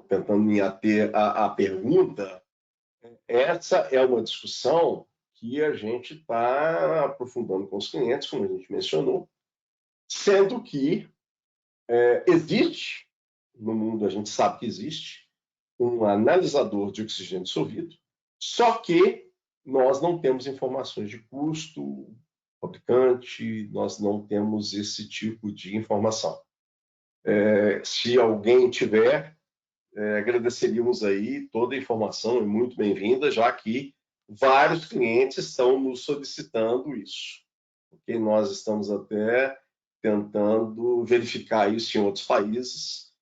Speaker 2: tentando me ater à pergunta, essa é uma discussão que a gente está aprofundando com os clientes, como a gente mencionou, sendo que existe, no mundo a gente sabe que existe, um analisador de oxigênio dissolvido, só que nós não temos informações de custo, fabricante, nós não temos esse tipo de informação. Se alguém tiver, agradeceríamos aí toda a informação, é muito bem-vinda, já que vários clientes estão nos solicitando isso, porque nós estamos até tentando verificar isso em outros países,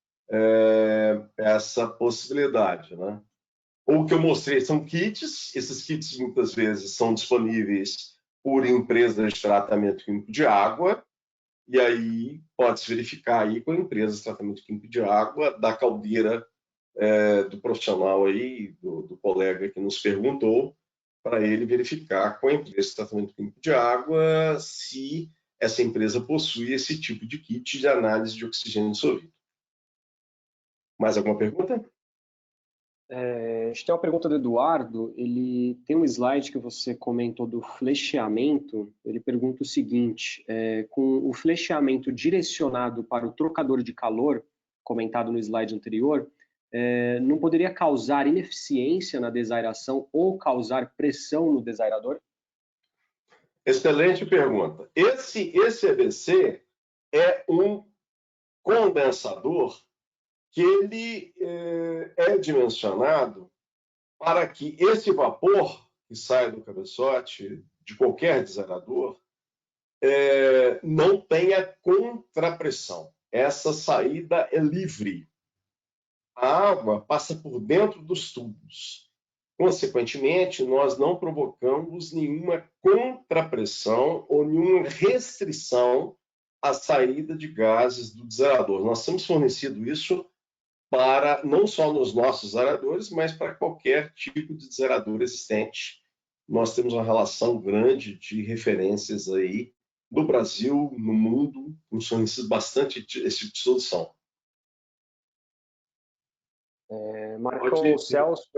Speaker 2: essa possibilidade, né? O que eu mostrei são kits, esses kits muitas vezes são disponíveis por empresas de tratamento químico de água, e aí pode-se verificar aí com a empresa de tratamento químico de água, da caldeira do profissional aí, do colega que nos perguntou, para ele verificar com a empresa de tratamento químico de água se essa empresa possui esse tipo de kit de análise de oxigênio dissolvido. Mais alguma pergunta?
Speaker 1: A gente tem uma pergunta do Eduardo, ele tem um slide que você comentou do flecheamento, ele pergunta o seguinte, com o flecheamento direcionado para o trocador de calor, comentado no slide anterior, não poderia causar ineficiência na desaeração ou causar pressão no desaerador?
Speaker 2: Excelente pergunta. Esse EBC é um condensador que ele é dimensionado para que esse vapor que sai do cabeçote de qualquer desaerador não tenha contrapressão. Essa saída é livre. A água passa por dentro dos tubos. Consequentemente, nós não provocamos nenhuma contrapressão ou nenhuma restrição à saída de gases do desaerador. Nós temos fornecido isso para não só nos nossos aeradores, mas para qualquer tipo de desaerador existente. Nós temos uma relação grande de referências aí no Brasil, no mundo, nos fornecido bastante esse tipo de solução.
Speaker 1: Marcão, o Celso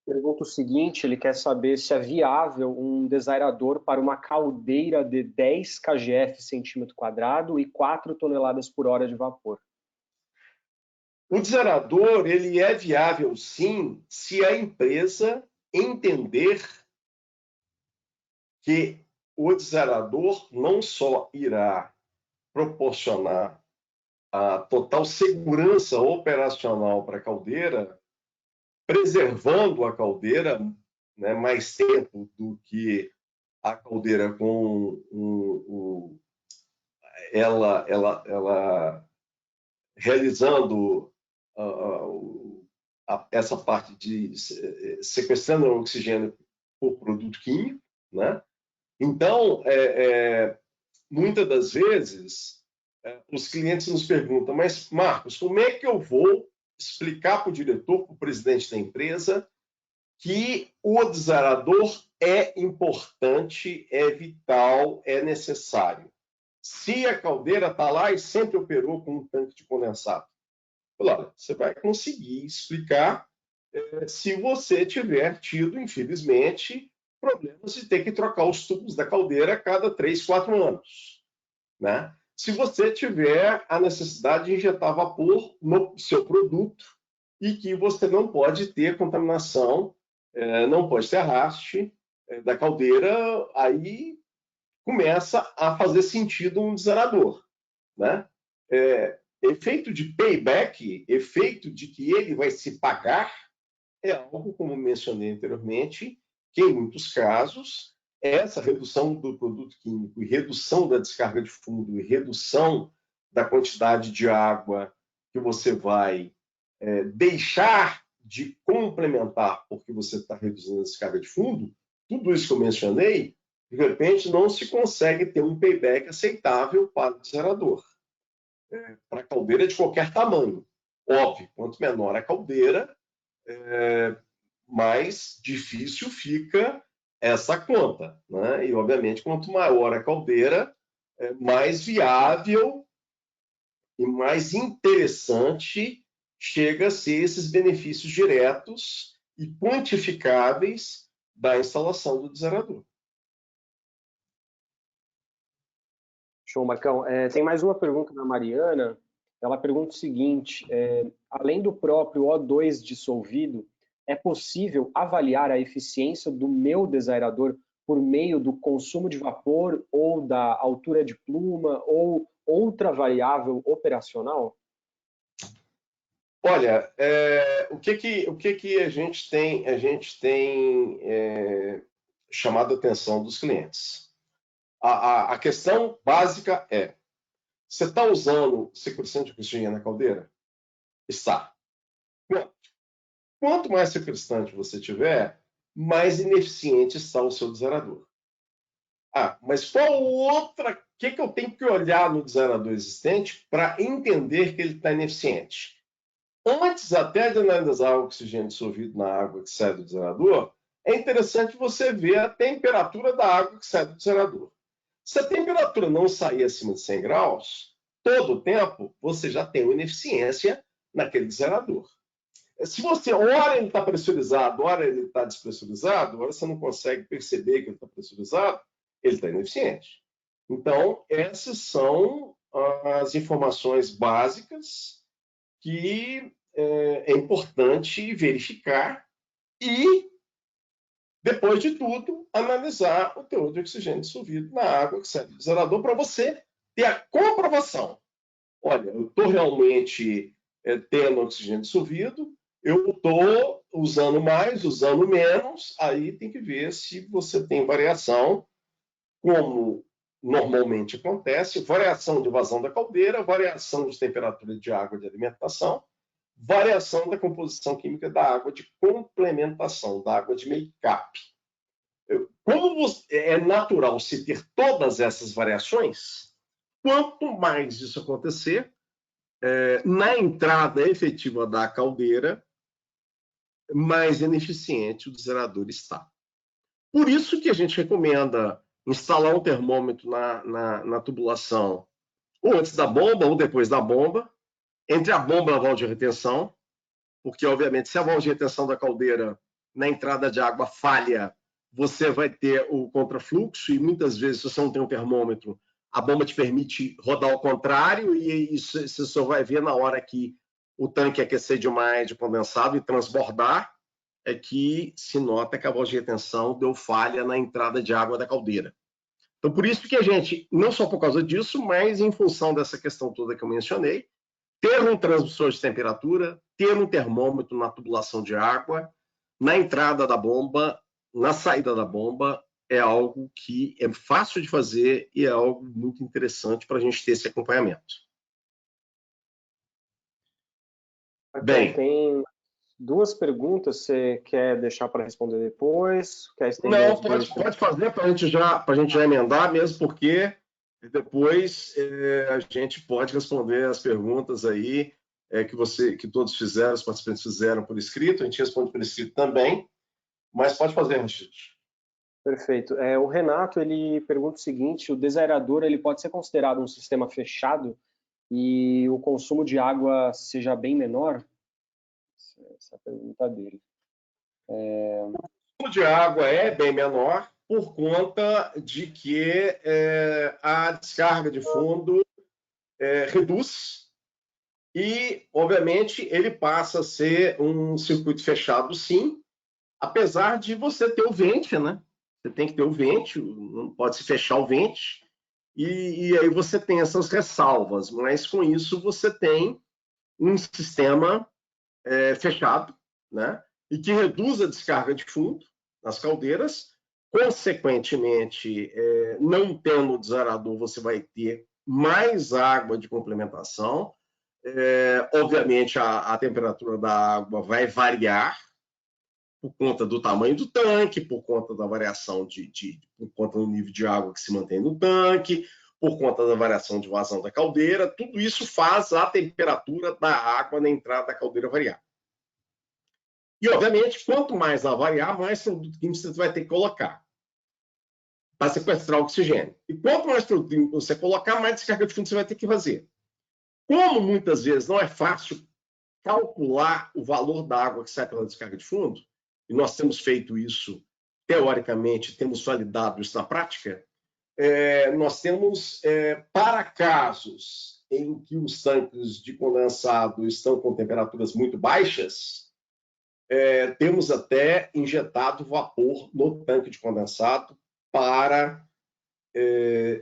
Speaker 1: pergunta o seguinte, ele quer saber se é viável um desaerador para uma caldeira de 10 kgF centímetro quadrado e 4 toneladas por hora de vapor.
Speaker 2: O desaerador ele é viável, sim, se a empresa entender que o desaerador não só irá proporcionar a total segurança operacional para a caldeira, preservando a caldeira, né, mais tempo do que a caldeira com ela realizando essa parte de sequestrando o oxigênio por produto químico, né? Então, muitas das vezes, os clientes nos perguntam, mas, Marcos, como é que eu vou explicar para o diretor, para o presidente da empresa, que o desaerador é importante, é vital, é necessário? Se a caldeira está lá e sempre operou com um tanque de condensado. Olha, você vai conseguir explicar se você tiver tido, infelizmente, problemas de ter que trocar os tubos da caldeira a cada 3, 4 anos. Né? Se você tiver a necessidade de injetar vapor no seu produto e que você não pode ter contaminação, não pode ter arraste da caldeira, aí começa a fazer sentido um desaerador. Né? Efeito de payback, efeito de que ele vai se pagar, é algo, como mencionei anteriormente, que em muitos casos, essa redução do produto químico e redução da descarga de fundo e redução da quantidade de água que você vai deixar de complementar porque você está reduzindo a descarga de fundo, tudo isso que eu mencionei, de repente não se consegue ter um payback aceitável para o desaerador. Para a caldeira de qualquer tamanho. Óbvio, quanto menor a caldeira, mais difícil fica essa conta. Né? E, obviamente, quanto maior a caldeira, mais viável e mais interessante chega a ser esses benefícios diretos e quantificáveis da instalação do desaerador.
Speaker 1: Show, Marcão. Tem mais uma pergunta da Mariana. Ela pergunta o seguinte: além do próprio O2 dissolvido, é possível avaliar a eficiência do meu desaerador por meio do consumo de vapor ou da altura de pluma ou outra variável operacional?
Speaker 2: Olha, o que a gente tem, chamado a atenção dos clientes? A questão básica é: você está usando secreção de oxigênio na caldeira? Está. Quanto mais secretante você tiver, mais ineficiente está o seu desaerador. Mas qual outra... O que eu tenho que olhar no desaerador existente para entender que ele está ineficiente? Antes até de analisar o oxigênio dissolvido na água que sai do desaerador, é interessante você ver a temperatura da água que sai do desaerador. Se a temperatura não sair acima de 100 graus, todo o tempo você já tem uma ineficiência naquele desaerador. Se você, ora ele está pressurizado, ora ele está despressurizado, ora você não consegue perceber que ele está pressurizado, ele está ineficiente. Então, essas são as informações básicas que é importante verificar e, depois de tudo, analisar o teor de oxigênio dissolvido na água que sai do desaerador para você ter a comprovação. Olha, eu estou realmente tendo oxigênio dissolvido, eu estou usando mais, usando menos, aí tem que ver se você tem variação, como normalmente acontece, variação de vazão da caldeira, variação de temperatura de água de alimentação, variação da composição química da água de complementação, da água de make-up. Como é natural se ter todas essas variações, quanto mais isso acontecer, na entrada efetiva da caldeira, mais ineficiente o desaerador está. Por isso que a gente recomenda instalar um termômetro na tubulação, ou antes da bomba, ou depois da bomba, entre a bomba e a válvula de retenção, porque, obviamente, se a válvula de retenção da caldeira na entrada de água falha, você vai ter o contrafluxo, e muitas vezes, se você não tem um termômetro, a bomba te permite rodar ao contrário, e isso você só vai ver na hora que o tanque aquecer demais de condensado e transbordar, é que se nota que a válvula de retenção deu falha na entrada de água da caldeira. Então, por isso que a gente, não só por causa disso, mas em função dessa questão toda que eu mencionei, ter um transdutor de temperatura, ter um termômetro na tubulação de água, na entrada da bomba, na saída da bomba, é algo que é fácil de fazer e é algo muito interessante para a gente ter esse acompanhamento.
Speaker 1: Bem, tem duas perguntas. Você quer deixar para responder depois? Quer estender
Speaker 2: Não,
Speaker 1: os dois?
Speaker 2: pode fazer para a gente já emendar, mesmo porque depois a gente pode responder as perguntas aí que todos fizeram, os participantes fizeram por escrito. A gente responde por escrito também, mas pode fazer, Rachid.
Speaker 1: Perfeito. O Renato, ele pergunta o seguinte: o desaerador ele pode ser considerado um sistema fechado e o consumo de água seja bem menor? Essa é a pergunta dele.
Speaker 2: O consumo de água é bem menor por conta de que a descarga de fundo reduz e, obviamente, ele passa a ser um circuito fechado, sim, apesar de você ter o vente, né? Você tem que ter o vente, não pode se fechar o vente, e aí você tem essas ressalvas, mas com isso você tem um sistema fechado, né? E que reduz a descarga de fundo nas caldeiras. Consequentemente, não tendo o desaerador, você vai ter mais água de complementação. Obviamente, a temperatura da água vai variar por conta do tamanho do tanque, por conta da variação por conta do nível de água que se mantém no tanque, por conta da variação de vazão da caldeira. Tudo isso faz a temperatura da água na entrada da caldeira variar. E, obviamente, quanto mais ela variar, mais produto químico você vai ter que colocar para sequestrar o oxigênio. E quanto mais produto químico você colocar, mais descarga de fundo você vai ter que fazer. Como muitas vezes não é fácil calcular o valor da água que sai pela descarga de fundo, e nós temos feito isso teoricamente, temos validado isso na prática, nós temos, para casos em que os tanques de condensado estão com temperaturas muito baixas, temos até injetado vapor no tanque de condensado para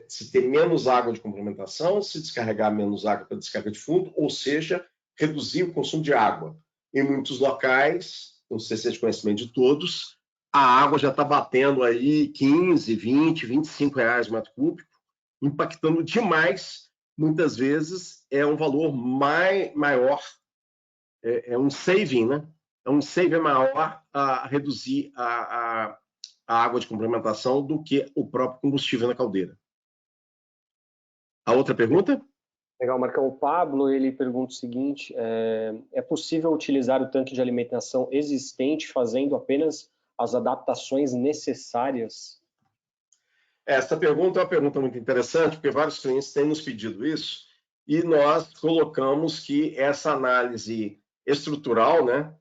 Speaker 2: se ter menos água de complementação, se descarregar menos água para descarga de fundo, ou seja, reduzir o consumo de água. Em muitos locais, não sei se é de conhecimento de todos, a água já está batendo aí 15, 20, 25 reais o metro cúbico, impactando demais. Muitas vezes é um valor maior, um saving, né? É um saving maior a reduzir a água de complementação do que o próprio combustível na caldeira. A outra pergunta?
Speaker 1: Legal, Marcão. O Pablo, ele pergunta o seguinte: é possível utilizar o tanque de alimentação existente fazendo apenas as adaptações necessárias?
Speaker 2: Essa pergunta é uma pergunta muito interessante, porque vários clientes têm nos pedido isso, e nós colocamos que essa análise estrutural, né,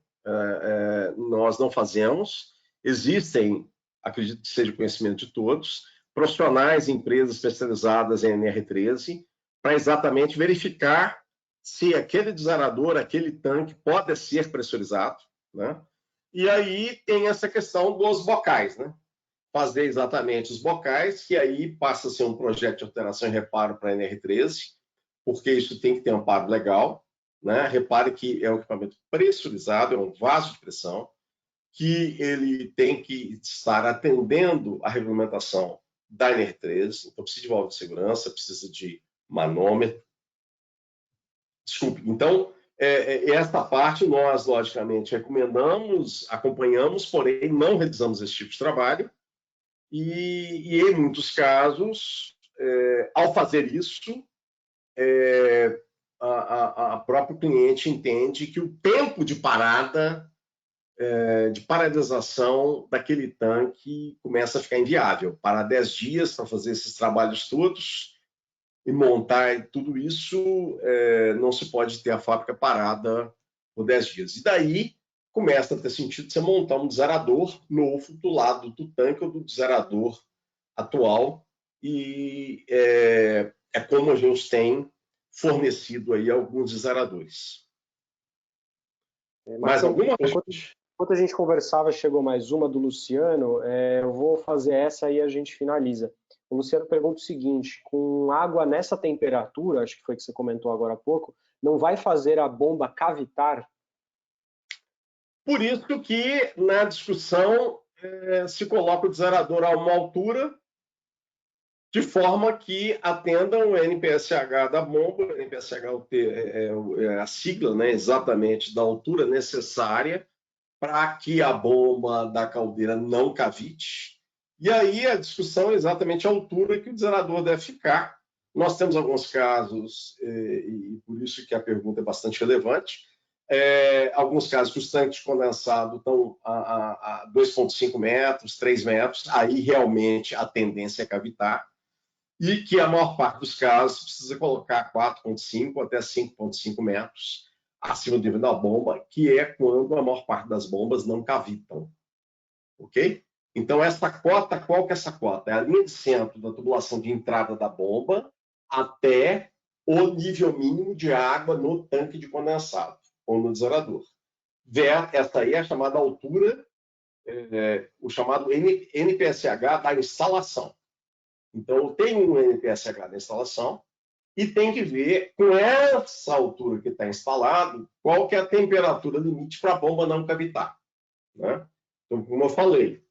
Speaker 2: nós não fazemos. Existem, acredito que seja conhecimento de todos, profissionais e empresas especializadas em NR13, para exatamente verificar se aquele desaerador, aquele tanque pode ser pressurizado, né? E aí tem essa questão dos bocais, né? Fazer exatamente os bocais, que aí passa a ser um projeto de alteração e reparo para a NR13, porque isso tem que ter um amparo legal, né? Repare que é um equipamento pressurizado, é um vaso de pressão, que ele tem que estar atendendo a regulamentação da NR13, então precisa de válvula de segurança, precisa de manômetro. Desculpe, então, esta parte nós, logicamente, recomendamos, acompanhamos, porém não realizamos esse tipo de trabalho, e em muitos casos, ao fazer isso, a próprio cliente entende que o tempo de parada, de paralisação daquele tanque começa a ficar inviável. Parar 10 dias para fazer esses trabalhos todos e montar tudo isso, não se pode ter a fábrica parada por 10 dias. E daí começa a ter sentido você montar um desaerador novo do lado do tanque ou do desaerador atual, e como a gente tem fornecido aí alguns desaeradores. Mais alguma?
Speaker 1: Enquanto a gente conversava, chegou mais uma do Luciano. Eu vou fazer essa e a gente finaliza. O Luciano pergunta o seguinte: com água nessa temperatura, acho que foi que você comentou agora há pouco, não vai fazer a bomba cavitar?
Speaker 2: Por isso que na discussão se coloca o desaerador a uma altura de forma que atendam o NPSH da bomba. O NPSH é a sigla, né, exatamente da altura necessária para que a bomba da caldeira não cavite. E aí a discussão é exatamente a altura que o desaerador deve ficar. Nós temos alguns casos, e por isso que a pergunta é bastante relevante, alguns casos que os tanques de condensado estão a 2,5 metros, 3 metros, aí realmente a tendência é cavitar, e que a maior parte dos casos precisa colocar 4,5 até 5,5 metros acima do nível da bomba, que é quando a maior parte das bombas não cavitam. Ok? Então, essa cota, qual que é essa cota? É a linha de centro da tubulação de entrada da bomba até o nível mínimo de água no tanque de condensado ou no desaerador. Essa aí é a chamada altura, o chamado NPSH da instalação. Então, tem um NPSH da instalação e tem que ver, com essa altura que está instalado, qual que é a temperatura limite para a bomba não cavitar. Né? Então, como eu falei,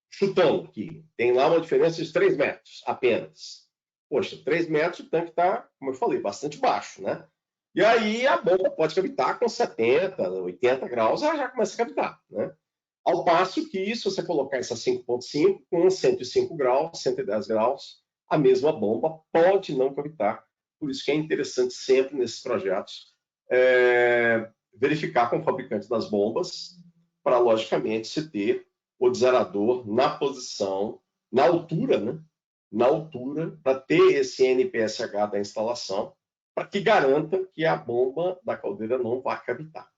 Speaker 2: chutando que tem lá uma diferença de 3 metros apenas. Poxa, 3 metros o tanque está, como eu falei, bastante baixo. Né? E aí a bomba pode cavitar com 70, 80 graus, ela já começa a cavitar. Né? Ao passo que, se você colocar essa 5,5 com 105 graus, 110 graus, a mesma bomba pode não cavitar. Por isso que é interessante sempre nesses projetos verificar com o fabricante das bombas para, logicamente, se ter o desaerador na posição, na altura, né? Na altura, para ter esse NPSH da instalação, para que garanta que a bomba da caldeira não vá cavitar.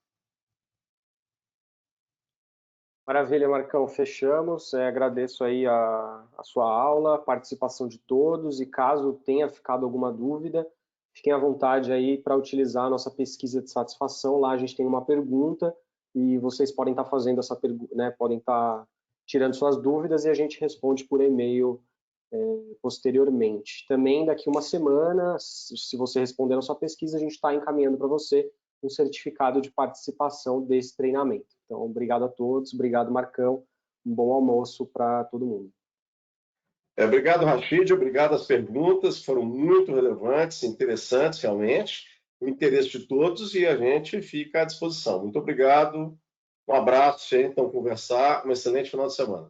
Speaker 1: Maravilha, Marcão, fechamos. Agradeço aí a sua aula, a participação de todos, e caso tenha ficado alguma dúvida, fiquem à vontade aí para utilizar a nossa pesquisa de satisfação. Lá a gente tem uma pergunta e vocês podem estar fazendo essa pergunta, né, podem estar tirando suas dúvidas e a gente responde por e-mail posteriormente. Também daqui uma semana, se você responder a sua pesquisa, a gente está encaminhando para você um certificado de participação desse treinamento. Então, obrigado a todos, obrigado, Marcão, um bom almoço para todo mundo.
Speaker 2: Obrigado, Rachid, obrigado às perguntas, foram muito relevantes, interessantes realmente, o interesse de todos, e a gente fica à disposição. Muito obrigado, um abraço, então conversar, um excelente final de semana.